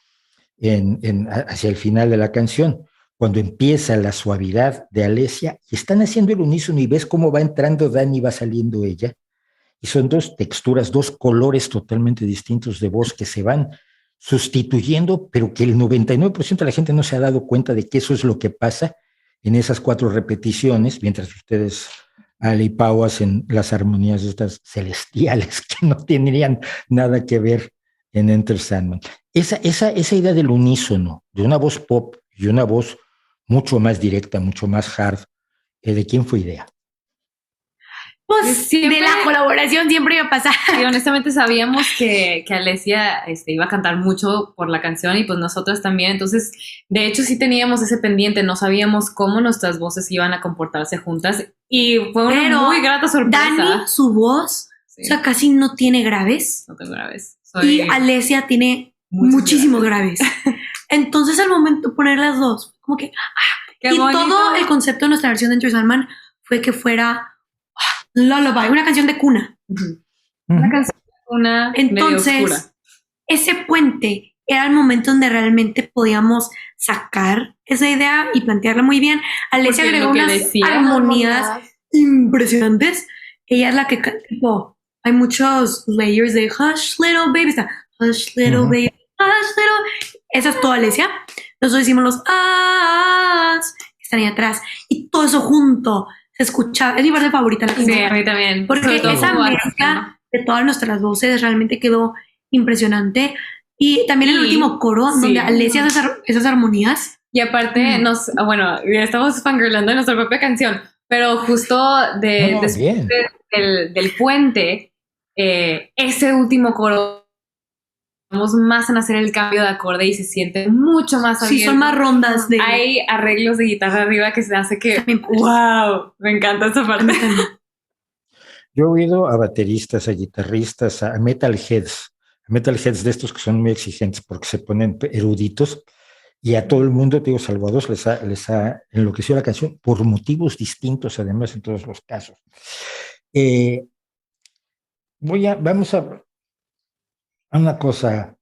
hacia el final de la canción, cuando empieza la suavidad de Alesia y están haciendo el unísono y ves cómo va entrando Dani y va saliendo ella, y son 2 texturas, 2 colores totalmente distintos de voz que se van sustituyendo, pero que el 99% de la gente no se ha dado cuenta de que eso es lo que pasa en esas 4 repeticiones, mientras ustedes, Ale y Pau, hacen las armonías estas celestiales que no tendrían nada que ver en Enter Sandman. Esa idea del unísono, de una voz pop y una voz mucho más directa, mucho más hard, ¿de quién fue idea? Pues siempre, de la colaboración siempre iba a pasar. Y honestamente sabíamos que Alesia iba a cantar mucho por la canción y pues nosotros también. Entonces, de hecho sí teníamos ese pendiente, no sabíamos cómo nuestras voces iban a comportarse juntas y fue una muy grata sorpresa. Dani, su voz, o sea, casi no tiene graves. No tengo graves. Y Alesia tiene muchísimos graves. Entonces al momento de poner las dos, como que... y bonito. Todo el concepto de nuestra versión de Enter Sandman fue que fuera lullaby, una canción de cuna. Una canción de cuna. Entonces, ese puente era el momento donde realmente podíamos sacar esa idea y plantearla muy bien. Alesia agregó unas armonías impresionantes. Ella es la que, tipo, hay muchos layers de hush little baby, está hush little baby, hush little. Esa es toda Alesia. Nosotros hicimos los que están ahí atrás y todo eso junto se escuchaba. Es mi parte favorita. Sí, a mí también. Porque esa mezcla de todas nuestras voces realmente quedó impresionante. Y también el último coro, donde Alesia hace esas armonías. Y aparte, estamos fangirlando de nuestra propia canción, pero justo después del puente, ese último coro vamos más en hacer el cambio de acorde y se siente mucho más abierto. Sí, son más rondas. Hay arreglos de guitarra arriba que se hace que wow, me encanta esa parte. Yo he oído a bateristas, a guitarristas, a metalheads de estos que son muy exigentes porque se ponen eruditos, y a todo el mundo, te digo, salvo a dos, les ha enloquecido la canción por motivos distintos, además, en todos los casos. Vamos a una cosa.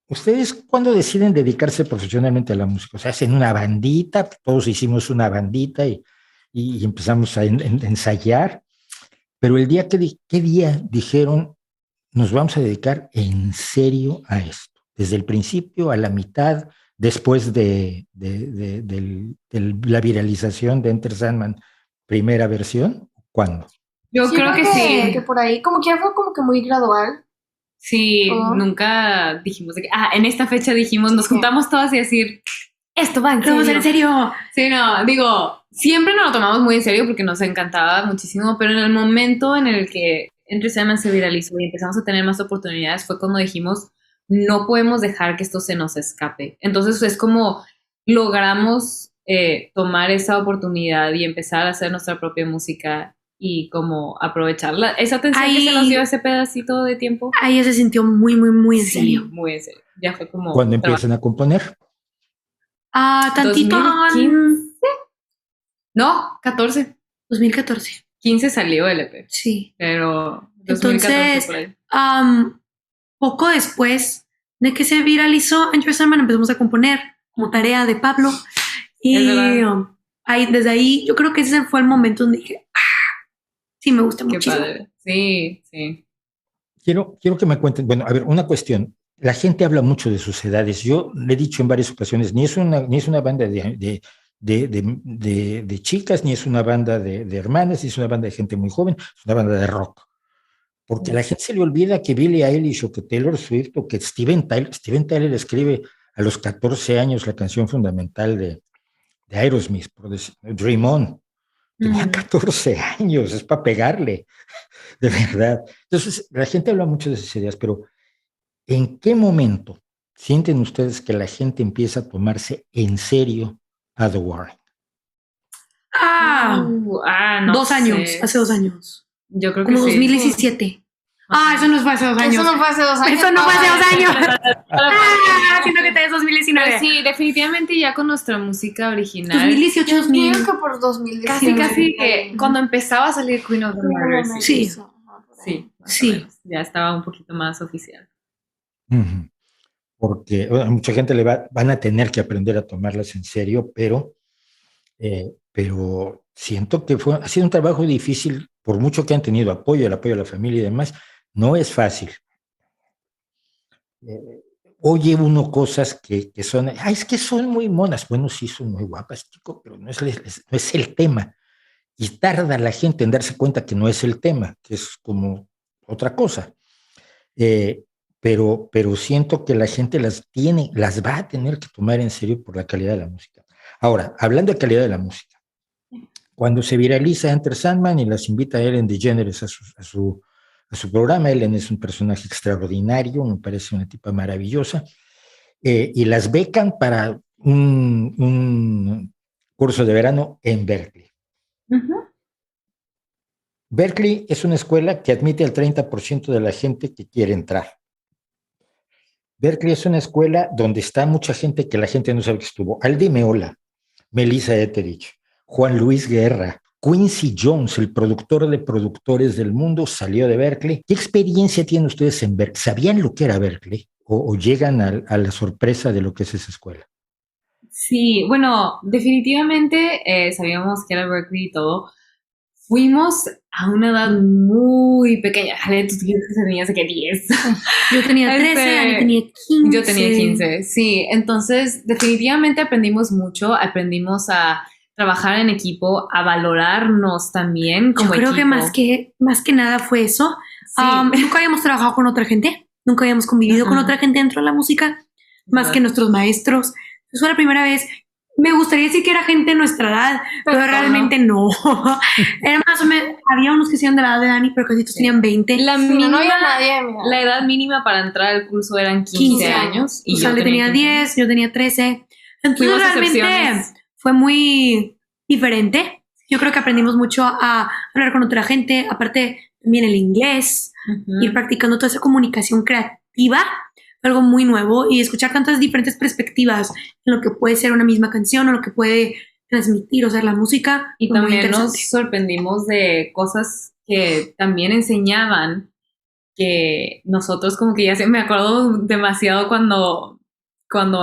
¿Ustedes cuándo deciden dedicarse profesionalmente a la música? O sea, hacen una bandita, todos hicimos una bandita y empezamos a ensayar, pero el día ¿qué día dijeron nos vamos a dedicar en serio a esto? ¿Desde el principio, a la mitad, después de la viralización de Enter Sandman, primera versión? ¿Cuándo? Yo creo que sí. Que por ahí, como que fue como que muy gradual. Sí, nunca dijimos en esta fecha dijimos, nos juntamos todas y decir, esto va en serio. ¿En serio? Sí, no, digo, siempre nos lo tomamos muy en serio porque nos encantaba muchísimo, pero en el momento en el que Enter Sandman se viralizó y empezamos a tener más oportunidades fue cuando dijimos, no podemos dejar que esto se nos escape. Entonces es como logramos tomar esa oportunidad y empezar a hacer nuestra propia música y como aprovecharla, esa atención que se nos dio ese pedacito de tiempo. Ahí se sintió muy, muy, muy en serio. Sí, muy en serio. Ya fue como... ¿Cuándo empiezan a componer? Tantito. 2015. No, 14. 2014. 15 salió el EP. Sí. Pero 2014 entonces, por ahí. Poco después de que se viralizó Enter Sandman, empezamos a componer como tarea de Pablo. Y desde ahí, yo creo que ese fue el momento donde dije, sí, me gusta muchísimo. Padre. Sí, sí. Quiero que me cuenten, bueno, a ver, una cuestión. La gente habla mucho de sus edades. Yo le he dicho en varias ocasiones, ni es una banda de chicas, ni es una banda de hermanas, ni es una banda de gente muy joven, es una banda de rock. Porque a la gente se le olvida que Billie Eilish o que Taylor Swift o que Steven Tyler escribe a los 14 años la canción fundamental de Aerosmith, por decir, Dream On. Tenía 14 años, es para pegarle, de verdad. Entonces, la gente habla mucho de esas ideas, pero ¿en qué momento sienten ustedes que la gente empieza a tomarse en serio a The Warning? No 2 años, hace 2 años. Yo creo que como sí. 2017. Eso no fue hace 2 años. Eso no fue hace 2 años. Eso no fue hace 2 años. Siento que te es 2019. Pero sí, definitivamente ya con nuestra música original. 2018, 2000. Creo que por 2019. Casi que cuando empezaba a salir Queen of the Murder. Sí. Ya estaba un poquito más oficial. Porque mucha gente van a tener que aprender a tomarlas en serio, pero siento que ha sido un trabajo difícil, por mucho que han tenido el apoyo de la familia y demás, no es fácil. Oye uno cosas que son, es que son muy monas. Bueno, sí, son muy guapas, chico, pero no es el tema. Y tarda la gente en darse cuenta que no es el tema, que es como otra cosa. Pero siento que la gente las va a tener que tomar en serio por la calidad de la música. Ahora, hablando de calidad de la música, cuando se viraliza Enter Sandman y las invita a Ellen DeGeneres a su programa, Ellen es un personaje extraordinario, me parece una tipa maravillosa, y las becan para un curso de verano en Berkeley. Berkeley es una escuela que admite al 30% de la gente que quiere entrar. Berkeley es una escuela donde está mucha gente que la gente no sabe que estuvo. Aldi Meola, Melissa Etheridge, Juan Luis Guerra, Quincy Jones, el productor de productores del mundo, salió de Berkeley. ¿Qué experiencia tienen ustedes en Berkeley? ¿Sabían lo que era Berkeley? ¿O llegan a la sorpresa de lo que es esa escuela? Sí, bueno, definitivamente sabíamos que era Berkeley y todo. Fuimos a una edad muy pequeña. Tú tenías que 10. Yo tenía 13, Ani tenía 15. Yo tenía 15, sí. Entonces, definitivamente aprendimos mucho. Aprendimos a trabajar en equipo, a valorarnos también como equipo. Yo creo que más que nada fue eso. Sí. Nunca habíamos trabajado con otra gente. Nunca habíamos convivido con otra gente dentro de la música, más que nuestros maestros. Fue la primera vez Me gustaría decir que era gente de nuestra edad, pero Pero realmente no. Era más o menos, había unos que eran de la edad de Dani, pero casi todos tenían 20. La Sí, mínima, no había nadie, mira. la edad mínima para entrar al curso eran 15 años. O sea, yo le tenía 15 años. 10, yo tenía 13. Entonces Fuimos realmente excepciones. fue muy diferente. Yo creo que aprendimos mucho a hablar con otra gente, aparte también el inglés, ir practicando toda esa comunicación creativa, algo muy nuevo, y escuchar tantas diferentes perspectivas en lo que puede ser una misma canción o lo que puede transmitir o ser la música. Y fue muy también interesante. nos sorprendimos de cosas que también enseñaban, que nosotros como que me acuerdo demasiado cuando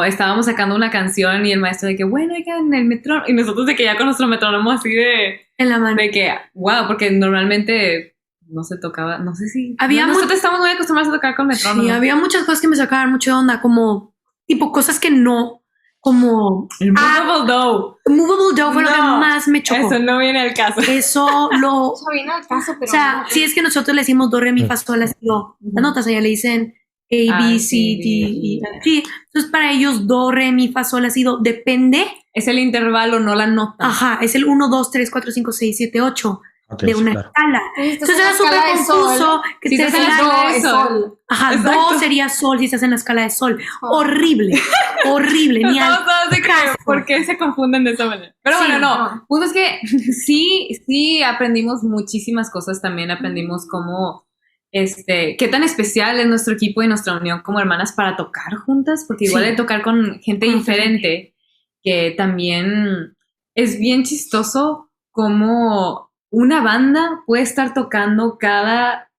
estábamos sacando una canción y el maestro de que, bueno, en el metrónomo, y nosotros de que ya con nuestro metrónomo así En la mano. de que, wow, porque normalmente no se tocaba, no sé si... Había nosotros estamos muy acostumbrados a tocar con metrónomo. Sí, había muchas cosas que me sacaban mucho de onda, como tipo cosas que no, como El Movable Dough. Movable Dough fue lo que No, más me chocó. Eso no viene al caso. Eso lo, O sea, vino al caso, pero o sea, no. si es que nosotros le decimos do, re, mi, fa, sol, la, si, do, las notas, allá le dicen A, B, C, D, E. Sí, entonces para ellos do, re, mi, fa, sol, la, si, do, depende. Es el intervalo, no la nota. Ajá, es el 1, 2, 3, 4, 5, 6, 7, 8 Ok, de sí, una claro. escala. Entonces Entonces era súper confuso. Que Si te estás en la decían, escala de es sol. sol. ajá, Exacto. do sería sol si estás en la escala de sol. Oh. Horrible, horrible. Ni al Estamos todos de que, caso. ¿por qué se confunden de esa manera? Pero Sí, bueno, no. no. Punto es que sí aprendimos muchísimas cosas. También aprendimos cómo, qué tan especial es nuestro equipo y nuestra unión como hermanas para tocar juntas, porque igual Sí. de tocar con gente Con diferente, que también es bien chistoso como una banda puede estar tocando cada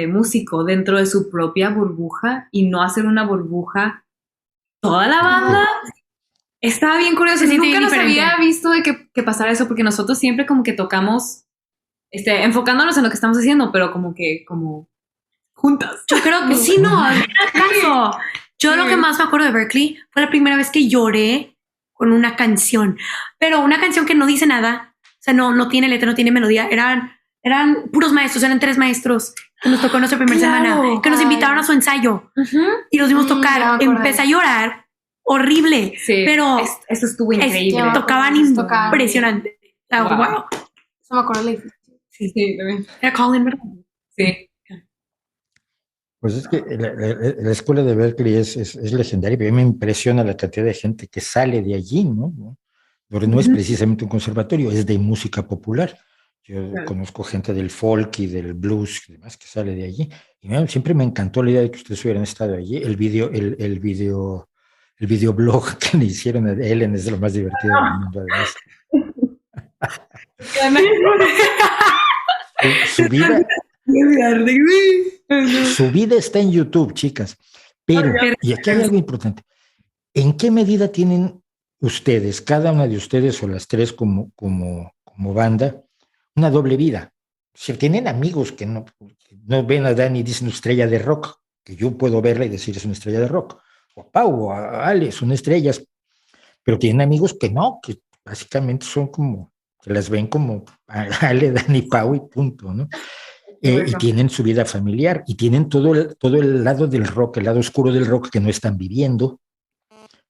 músico dentro de su propia burbuja y no hacer una burbuja toda la banda. Estaba bien curioso. Se siente Nunca bien nos diferente. había visto de que pasara eso, porque nosotros siempre como que tocamos, enfocándonos en lo que estamos haciendo, pero como juntas. Yo creo que sí, no, al caso. Yo lo que más me acuerdo de Berkeley fue la primera vez que lloré con una canción, pero una canción que no dice nada, o sea, no tiene letra, no tiene melodía, eran puros maestros, eran 3 maestros que nos tocó en nuestra primera Claro. semana, que nos invitaron a su ensayo y los vimos ya tocar. me acordé. Empecé a llorar, horrible, Sí, pero eso estuvo increíble. que- tocaban tocaban. impresionante. Ah, Wow. wow. Eso me acuerdo de Sí, también. Era Colin, ¿verdad? Sí. Pues es que la escuela de Berkeley es legendaria, pero a mí me impresiona la cantidad de gente que sale de allí, ¿no? Porque no es precisamente un conservatorio, es de música popular. Yo conozco gente del folk y del blues y demás que sale de allí. Y siempre me encantó la idea de que ustedes hubieran estado allí. El videoblog que le hicieron a Ellen es de lo más divertido del mundo, además. Su vida está en YouTube, chicas. Pero, y aquí hay algo importante. ¿En qué medida tienen ustedes, cada una de ustedes o las 3 como banda, una doble vida? Si tienen amigos que no ven a Dani y dicen estrella de rock, que yo puedo verla y decir es una estrella de rock, o a Pau o a Ale, son estrellas, pero tienen amigos que no, que básicamente son como, que las ven como Ale, Dani, Pau y punto, ¿no? Y tienen su vida familiar y tienen todo el lado del rock, el lado oscuro del rock que no están viviendo,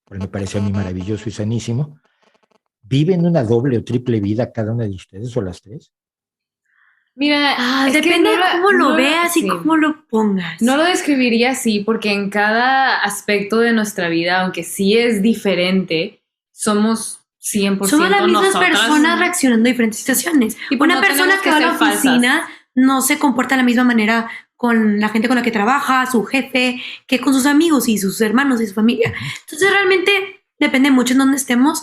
porque me parece a mí maravilloso y sanísimo. ¿Viven una doble o triple vida cada una de ustedes o las 3? Mira, es depende que de cómo lo no veas y sí. cómo lo pongas. No lo describiría así, porque en cada aspecto de nuestra vida, aunque sí es diferente, somos 100% Somos las mismas nosotras. personas reaccionando a diferentes situaciones. Y pues una no persona tenemos que va a la ser falsas. oficina no se comporta de la misma manera con la gente con la que trabaja, su jefe, que con sus amigos y sus hermanos y su familia. Entonces realmente depende mucho en dónde estemos,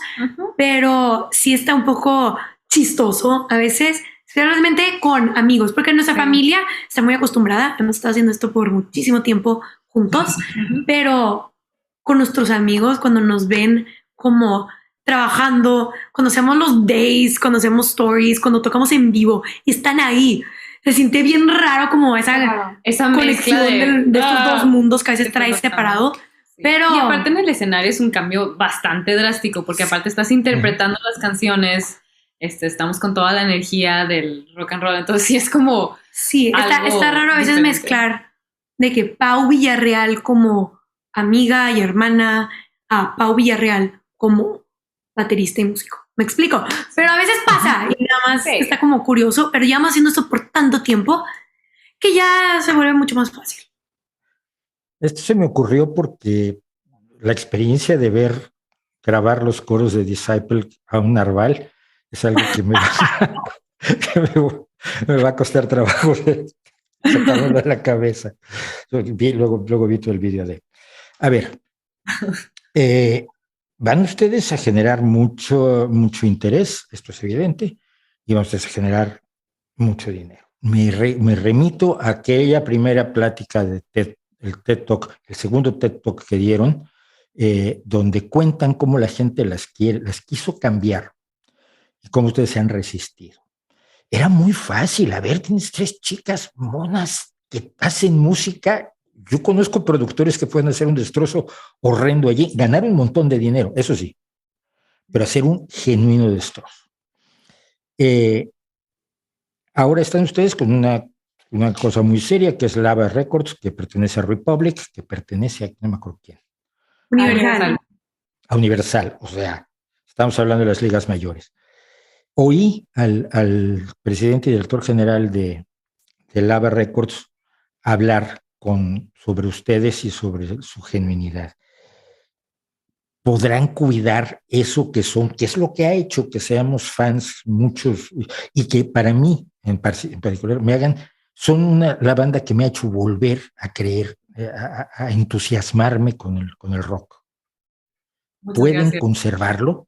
pero sí está un poco chistoso a veces, especialmente con amigos, porque nuestra familia está muy acostumbrada, hemos estado haciendo esto por muchísimo tiempo juntos, pero con nuestros amigos, cuando nos ven como trabajando, cuando hacemos los days, cuando hacemos stories, cuando tocamos en vivo y están ahí, se siente bien raro como esa conexión de estos dos mundos que a veces traes separado. Sí. Pero y aparte en el escenario es un cambio bastante drástico, porque aparte estás interpretando las canciones, estamos con toda la energía del rock and roll, entonces sí es como... Sí, está raro a veces diferente. mezclar de que Pau Villarreal como amiga y hermana a Pau Villarreal como baterista y músico. ¿Me explico? Pero a veces pasa y nada más Sí. está como curioso, pero llevamos haciendo esto por tanto tiempo que ya se vuelve mucho más fácil. Esto se me ocurrió porque la experiencia de ver grabar los coros de Disciple a un narval es algo que que me va a costar trabajo sacarlo de la cabeza. Luego vi todo el vídeo de... A ver, van ustedes a generar mucho interés, esto es evidente, y van ustedes a generar mucho dinero. Me remito a aquella primera plática de el TED Talk, el segundo TED Talk que dieron, donde cuentan cómo la gente las quiso cambiar y cómo ustedes se han resistido. Era muy fácil. A ver, tienes 3 chicas monas que hacen música. Yo conozco productores que pueden hacer un destrozo horrendo allí, ganar un montón de dinero, eso sí, pero hacer un genuino destrozo. Ahora están ustedes con una cosa muy seria, que es Lava Records, que pertenece a Republic, que pertenece a, no me acuerdo quién. Universal. A Universal, o sea, estamos hablando de las ligas mayores. Oí al presidente y director general de Lava Records hablar sobre ustedes y sobre su genuinidad. ¿Podrán cuidar eso que son, que es lo que ha hecho que seamos fans muchos y que para mí en particular son la banda que me ha hecho volver a creer, a entusiasmarme con el rock? ¿Pueden conservarlo?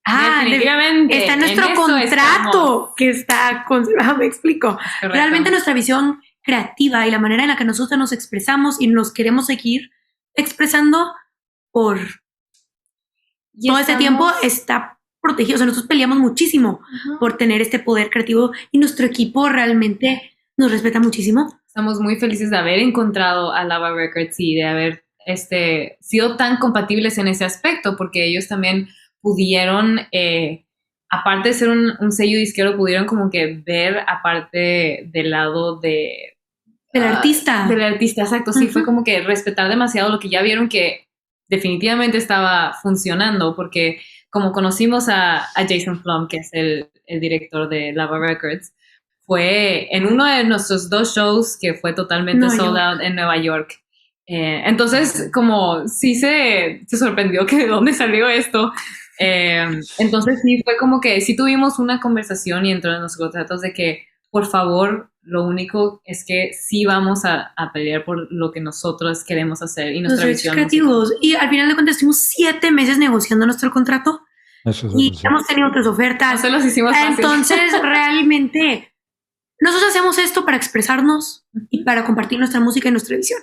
Definitivamente. Está en nuestro contrato que está conservado, me explico. Realmente nuestra visión creativa y la manera en la que nosotros nos expresamos y nos queremos seguir expresando por todo ese tiempo está protegido. O sea, nosotros peleamos muchísimo por tener este poder creativo y nuestro equipo realmente nos respeta muchísimo. Estamos muy felices de haber encontrado a Lava Records y de haber sido tan compatibles en ese aspecto, porque ellos también pudieron, aparte de ser un sello disquero, pudieron como que ver aparte del lado del artista. Del artista, exacto. Sí, fue como que respetar demasiado lo que ya vieron que definitivamente estaba funcionando, porque como conocimos a Jason Flom, que es el director de Lava Records, fue en uno de nuestros 2 shows que fue totalmente sold out en Nueva York. Entonces, como sí se sorprendió que de dónde salió esto. Entonces sí, fue como que sí tuvimos una conversación y entró en los contratos de que, por favor, lo único es que sí vamos a pelear por lo que nosotros queremos hacer y nuestra visión creativos musical. Y al final de cuentas estuvimos 7 meses negociando nuestro contrato y hemos tenido otras ofertas. No se los hicimos fácil. Entonces, realmente, nosotros hacemos esto para expresarnos y para compartir nuestra música y nuestra visión.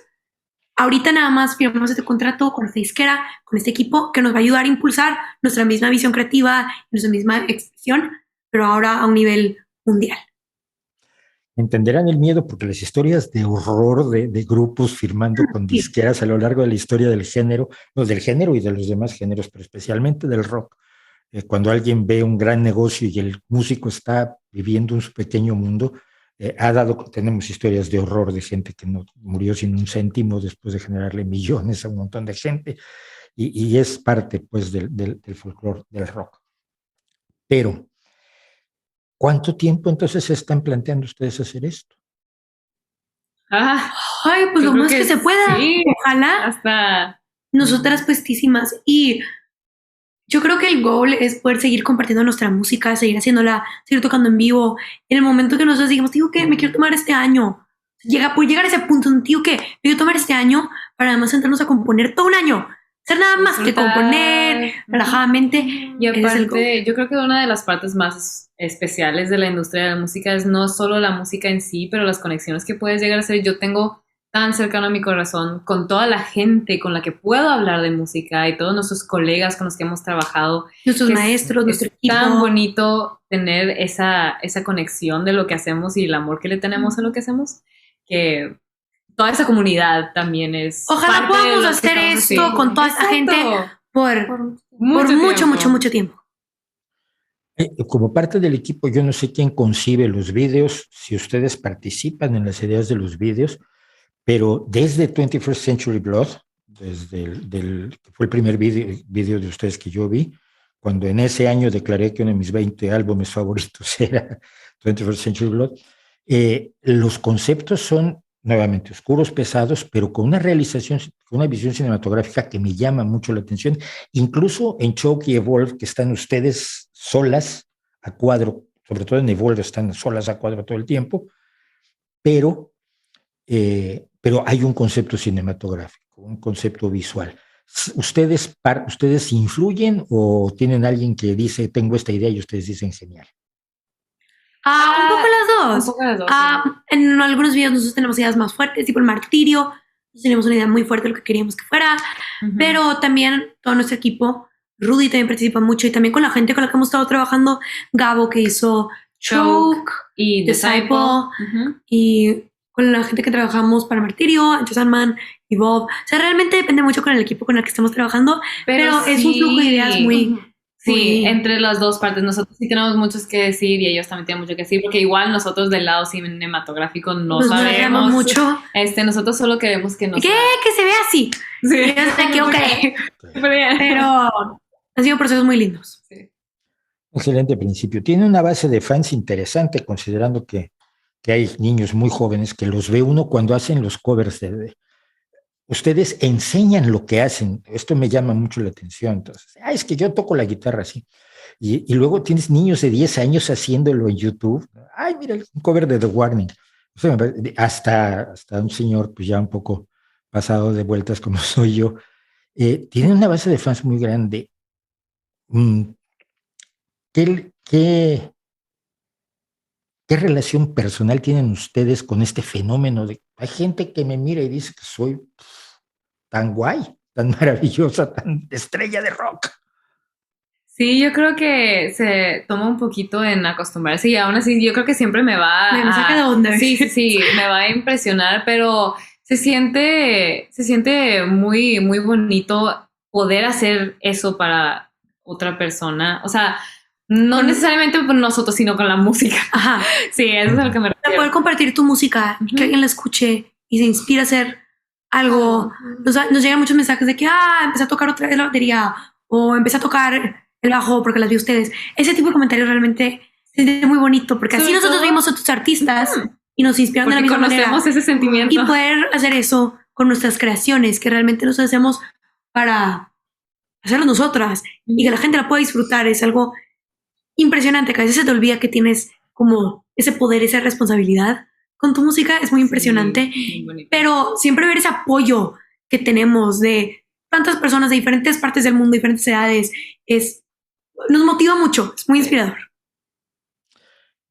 Ahorita nada más firmamos este contrato con esta disquera, con este equipo que nos va a ayudar a impulsar nuestra misma visión creativa, nuestra misma expresión, pero ahora a un nivel mundial. Entenderán el miedo porque las historias de horror de grupos firmando con disqueras a lo largo de la historia del género y de los demás géneros, pero especialmente del rock, cuando alguien ve un gran negocio y el músico está viviendo en su pequeño mundo, tenemos historias de horror de gente que no murió sin un céntimo después de generarle millones a un montón de gente, y es parte pues del folclore del rock. Pero ¿cuánto tiempo entonces se están planteando ustedes hacer esto? Ay, pues lo más que se pueda. Sí, ojalá. Hasta nosotras puestísimas. Y yo creo que el goal es poder seguir compartiendo nuestra música, seguir haciéndola, seguir tocando en vivo. En el momento que nosotros digamos, digo que me quiero tomar este año. Por llegar a ese punto, digo que me quiero tomar este año para además sentarnos a componer todo un año. Hacer nada más que componer relajadamente. Y aparte, yo creo que una de las partes más especiales de la industria de la música es no solo la música en sí, pero las conexiones que puedes llegar a hacer. Yo tengo tan cercano a mi corazón con toda la gente con la que puedo hablar de música y todos nuestros colegas con los que hemos trabajado. Nuestros maestros, nuestro equipo. Es tan bonito tener esa conexión de lo que hacemos y el amor que le tenemos a lo que hacemos, que toda esa comunidad también es. Ojalá podamos hacer esto con toda esa gente por mucho tiempo. Como parte del equipo, yo no sé quién concibe los vídeos, si ustedes participan en las ideas de los vídeos, pero desde 21st Century Blood, desde que fue el primer vídeo de ustedes que yo vi, cuando en ese año declaré que uno de mis 20 álbumes favoritos era 21st Century Blood, los conceptos son nuevamente oscuros, pesados, pero con una realización, con una visión cinematográfica que me llama mucho la atención. Incluso en Choke y Evolve, que están ustedes solas a cuadro, sobre todo en Evolve están solas a cuadro todo el tiempo, pero hay un concepto cinematográfico, un concepto visual. ¿Ustedes influyen o tienen alguien que dice, tengo esta idea y ustedes dicen genial? Un poco las dos. Un poco las dos, En algunos videos nosotros tenemos ideas más fuertes, tipo el martirio. Nosotros teníamos una idea muy fuerte de lo que queríamos que fuera. Pero también todo nuestro equipo, Rudy también participa mucho, y también con la gente con la que hemos estado trabajando, Gabo, que hizo Choke y Disciple. Y con la gente que trabajamos para Martirio, entre Sandman y Bob. O sea, realmente depende mucho con el equipo con el que estamos trabajando, pero es un flujo de ideas muy... Sí, entre las dos partes. Nosotros sí tenemos muchos que decir y ellos también tienen mucho que decir, porque igual nosotros del lado cinematográfico no sabemos mucho. Nosotros solo queremos que nos... Que se vea así. Sí. Que ok. Pero han sido procesos muy lindos. Sí. Excelente principio. Tiene una base de fans interesante, considerando que hay niños muy jóvenes que los ve uno cuando hacen los covers ustedes enseñan lo que hacen. Esto me llama mucho la atención. Entonces, es que yo toco la guitarra así. Y luego tienes niños de 10 años haciéndolo en YouTube. Ay, mira, un cover de The Warning. O sea, hasta un señor, pues ya un poco pasado de vueltas como soy yo, tiene una base de fans muy grande. ¿Qué relación personal tienen ustedes con este fenómeno de hay gente que me mira y dice que soy tan guay, tan maravillosa, tan estrella de rock? Sí, yo creo que se toma un poquito en acostumbrarse, y aún así yo creo que siempre me saca de onda. Sí, me va a impresionar, pero se siente muy, muy bonito poder hacer eso para otra persona. O sea, no necesariamente por nosotros, sino con la música. Ajá. Sí, eso es a lo que me refiero. Poder compartir tu música, que alguien la escuche y se inspire a hacer algo. Nos llegan muchos mensajes de que empecé a tocar otra vez la batería, o empecé a tocar el bajo porque las vi a ustedes. Ese tipo de comentarios realmente se siente muy bonito, porque así nosotros vimos a otros artistas y nos inspiran de la misma manera. Conocemos ese sentimiento. Y poder hacer eso con nuestras creaciones, que realmente nos hacemos para hacerlo nosotras y que la gente la pueda disfrutar, es algo impresionante, que a veces se te olvida que tienes como ese poder, esa responsabilidad con tu música. Es muy impresionante, pero siempre ver ese apoyo que tenemos de tantas personas de diferentes partes del mundo, diferentes edades, nos motiva mucho, es muy inspirador.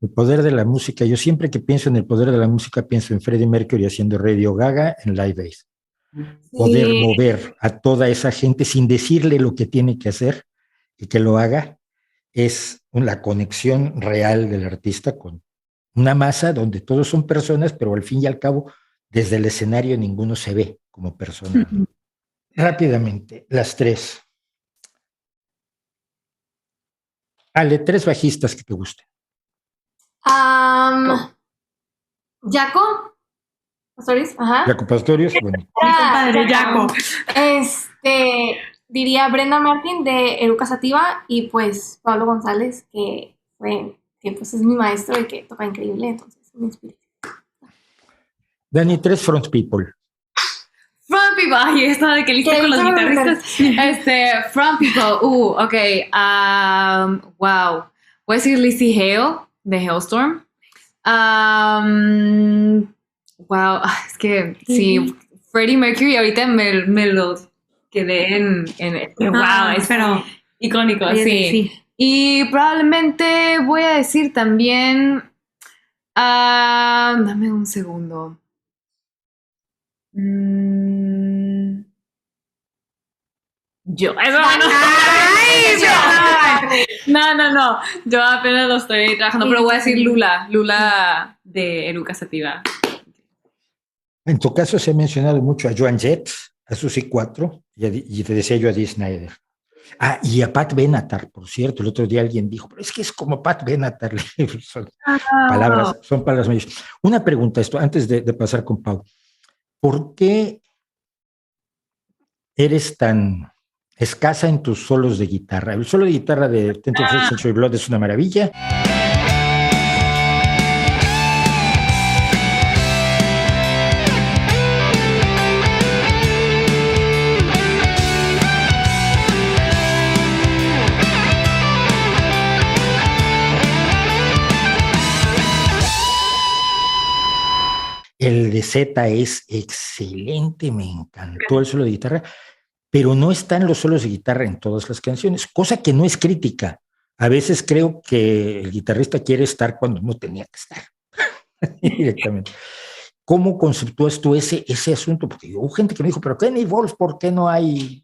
El poder de la música. Yo siempre que pienso en el poder de la música pienso en Freddie Mercury haciendo Radio Gaga en Live Aid. Sí. Poder mover a toda esa gente sin decirle lo que tiene que hacer y que lo haga es la conexión real del artista con una masa donde todos son personas, pero al fin y al cabo desde el escenario ninguno se ve como persona. Rápidamente, las tres. Ale, tres bajistas que te gusten. Jaco Pastorius, Jaco Pastorius, bueno. Mi compadre Jaco. Diría Brenda Martin de Eruca Sativa, y pues Pablo González, que pues es mi maestro y que toca increíble, entonces me inspira. Dani, tres front people. Front people, ay, esto de que listo con los guitarristas. Front people, ok. Wow. Voy a decir Lizzie Hale de Hailstorm. Wow, es que sí, Freddie Mercury ahorita me lo quedé en wow, es icónico, sí. Y probablemente voy a decir también, dame un segundo. Yo, eso no, yo apenas lo estoy trabajando, pero voy a decir Lula de Eruca Sativa. En tu caso se ha mencionado mucho a Joan Jett, a Suzy 4, y te decía yo a Dee Snider. Y a Pat Benatar, por cierto. El otro día alguien dijo, pero es que es como Pat Benatar. son palabras mayores. Una pregunta antes de pasar con Pau. ¿Por qué eres tan escasa en tus solos de guitarra. El solo de guitarra de 20th Century Blood es una maravilla. El de Z es excelente, me encantó el solo de guitarra, pero no están los solos de guitarra en todas las canciones, cosa que no es crítica. A veces creo que el guitarrista quiere estar cuando no tenía que estar directamente. ¿Cómo conceptúas tú ese asunto? Porque hubo gente que me dijo, pero Kenny Wolf, ¿por qué no hay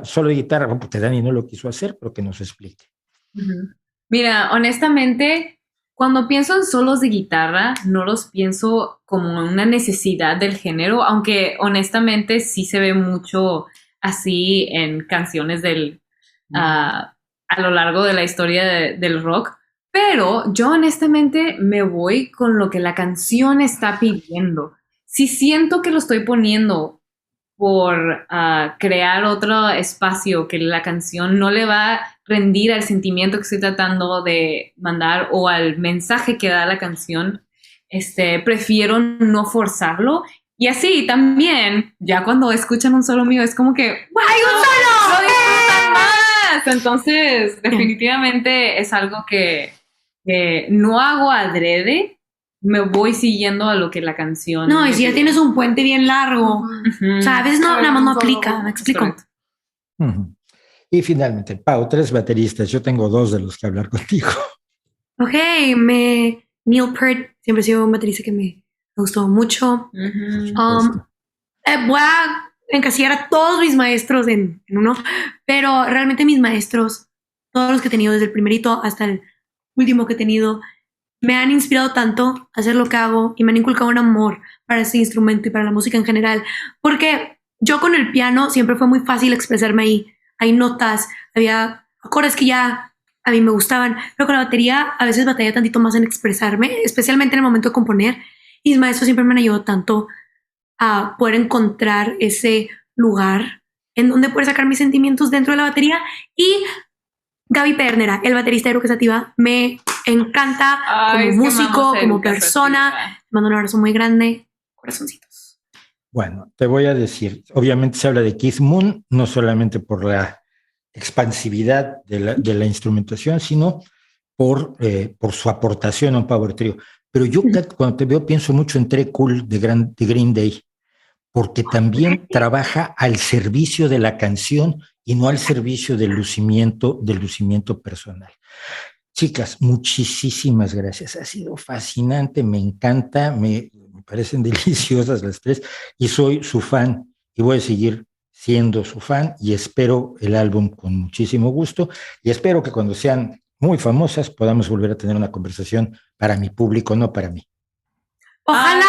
solo de guitarra? Bueno, porque Dani no lo quiso hacer, pero que nos explique. Mira, honestamente, cuando pienso en solos de guitarra, no los pienso como una necesidad del género, aunque honestamente sí se ve mucho así en canciones a lo largo de la historia del rock. Pero yo honestamente me voy con lo que la canción está pidiendo. Si siento que lo estoy poniendo por crear otro espacio que la canción no le va a rendir al sentimiento que estoy tratando de mandar o al mensaje que da la canción, prefiero no forzarlo. Y así también, ya cuando escuchan un solo mío, es como que ¡hay un solo! ¡Lo disfrutan más! Entonces, definitivamente es algo que no hago adrede. Me voy siguiendo a lo que la canción... No, y si ya tienes un puente bien largo, o sea, a veces nada más no aplica, ¿me explico? Y finalmente, Pau, 3 bateristas, yo tengo 2 de los que hablar contigo. Ok, Neil Peart siempre ha sido un baterista que me gustó mucho. Voy a encasillar a todos mis maestros en uno, pero realmente mis maestros, todos los que he tenido desde el primerito hasta el último que he tenido, me han inspirado tanto a hacer lo que hago y me han inculcado un amor para ese instrumento y para la música en general, porque yo con el piano siempre fue muy fácil expresarme ahí. Hay notas, había acordes que ya a mí me gustaban, pero con la batería a veces batallé tantito más en expresarme, especialmente en el momento de componer. Y mis maestros siempre me han ayudado tanto a poder encontrar ese lugar en donde poder sacar mis sentimientos dentro de la batería. Y Gaby Pedernera, el baterista de Eruca Sativa, me encanta como músico, como persona. Te mando un abrazo muy grande. Corazoncitos. Bueno, te voy a decir, obviamente se habla de Keith Moon, no solamente por la expansividad de la instrumentación, sino por su aportación a un power trio. Pero yo cuando te veo pienso mucho en Tré Cool de Green Day, porque también trabaja al servicio de la canción y no al servicio del lucimiento personal. Chicas, muchísimas gracias. Ha sido fascinante, me encanta, me parecen deliciosas las 3 y soy su fan y voy a seguir siendo su fan y espero el álbum con muchísimo gusto y espero que cuando sean muy famosas podamos volver a tener una conversación para mi público, no para mí. Ojalá.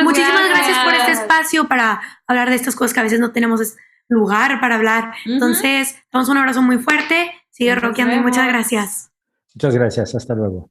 Muchísimas gracias por este espacio para hablar de estas cosas que a veces no tenemos lugar para hablar. Entonces, damos un abrazo muy fuerte. Sigue rockeando y muchas gracias. Muchas gracias. Hasta luego.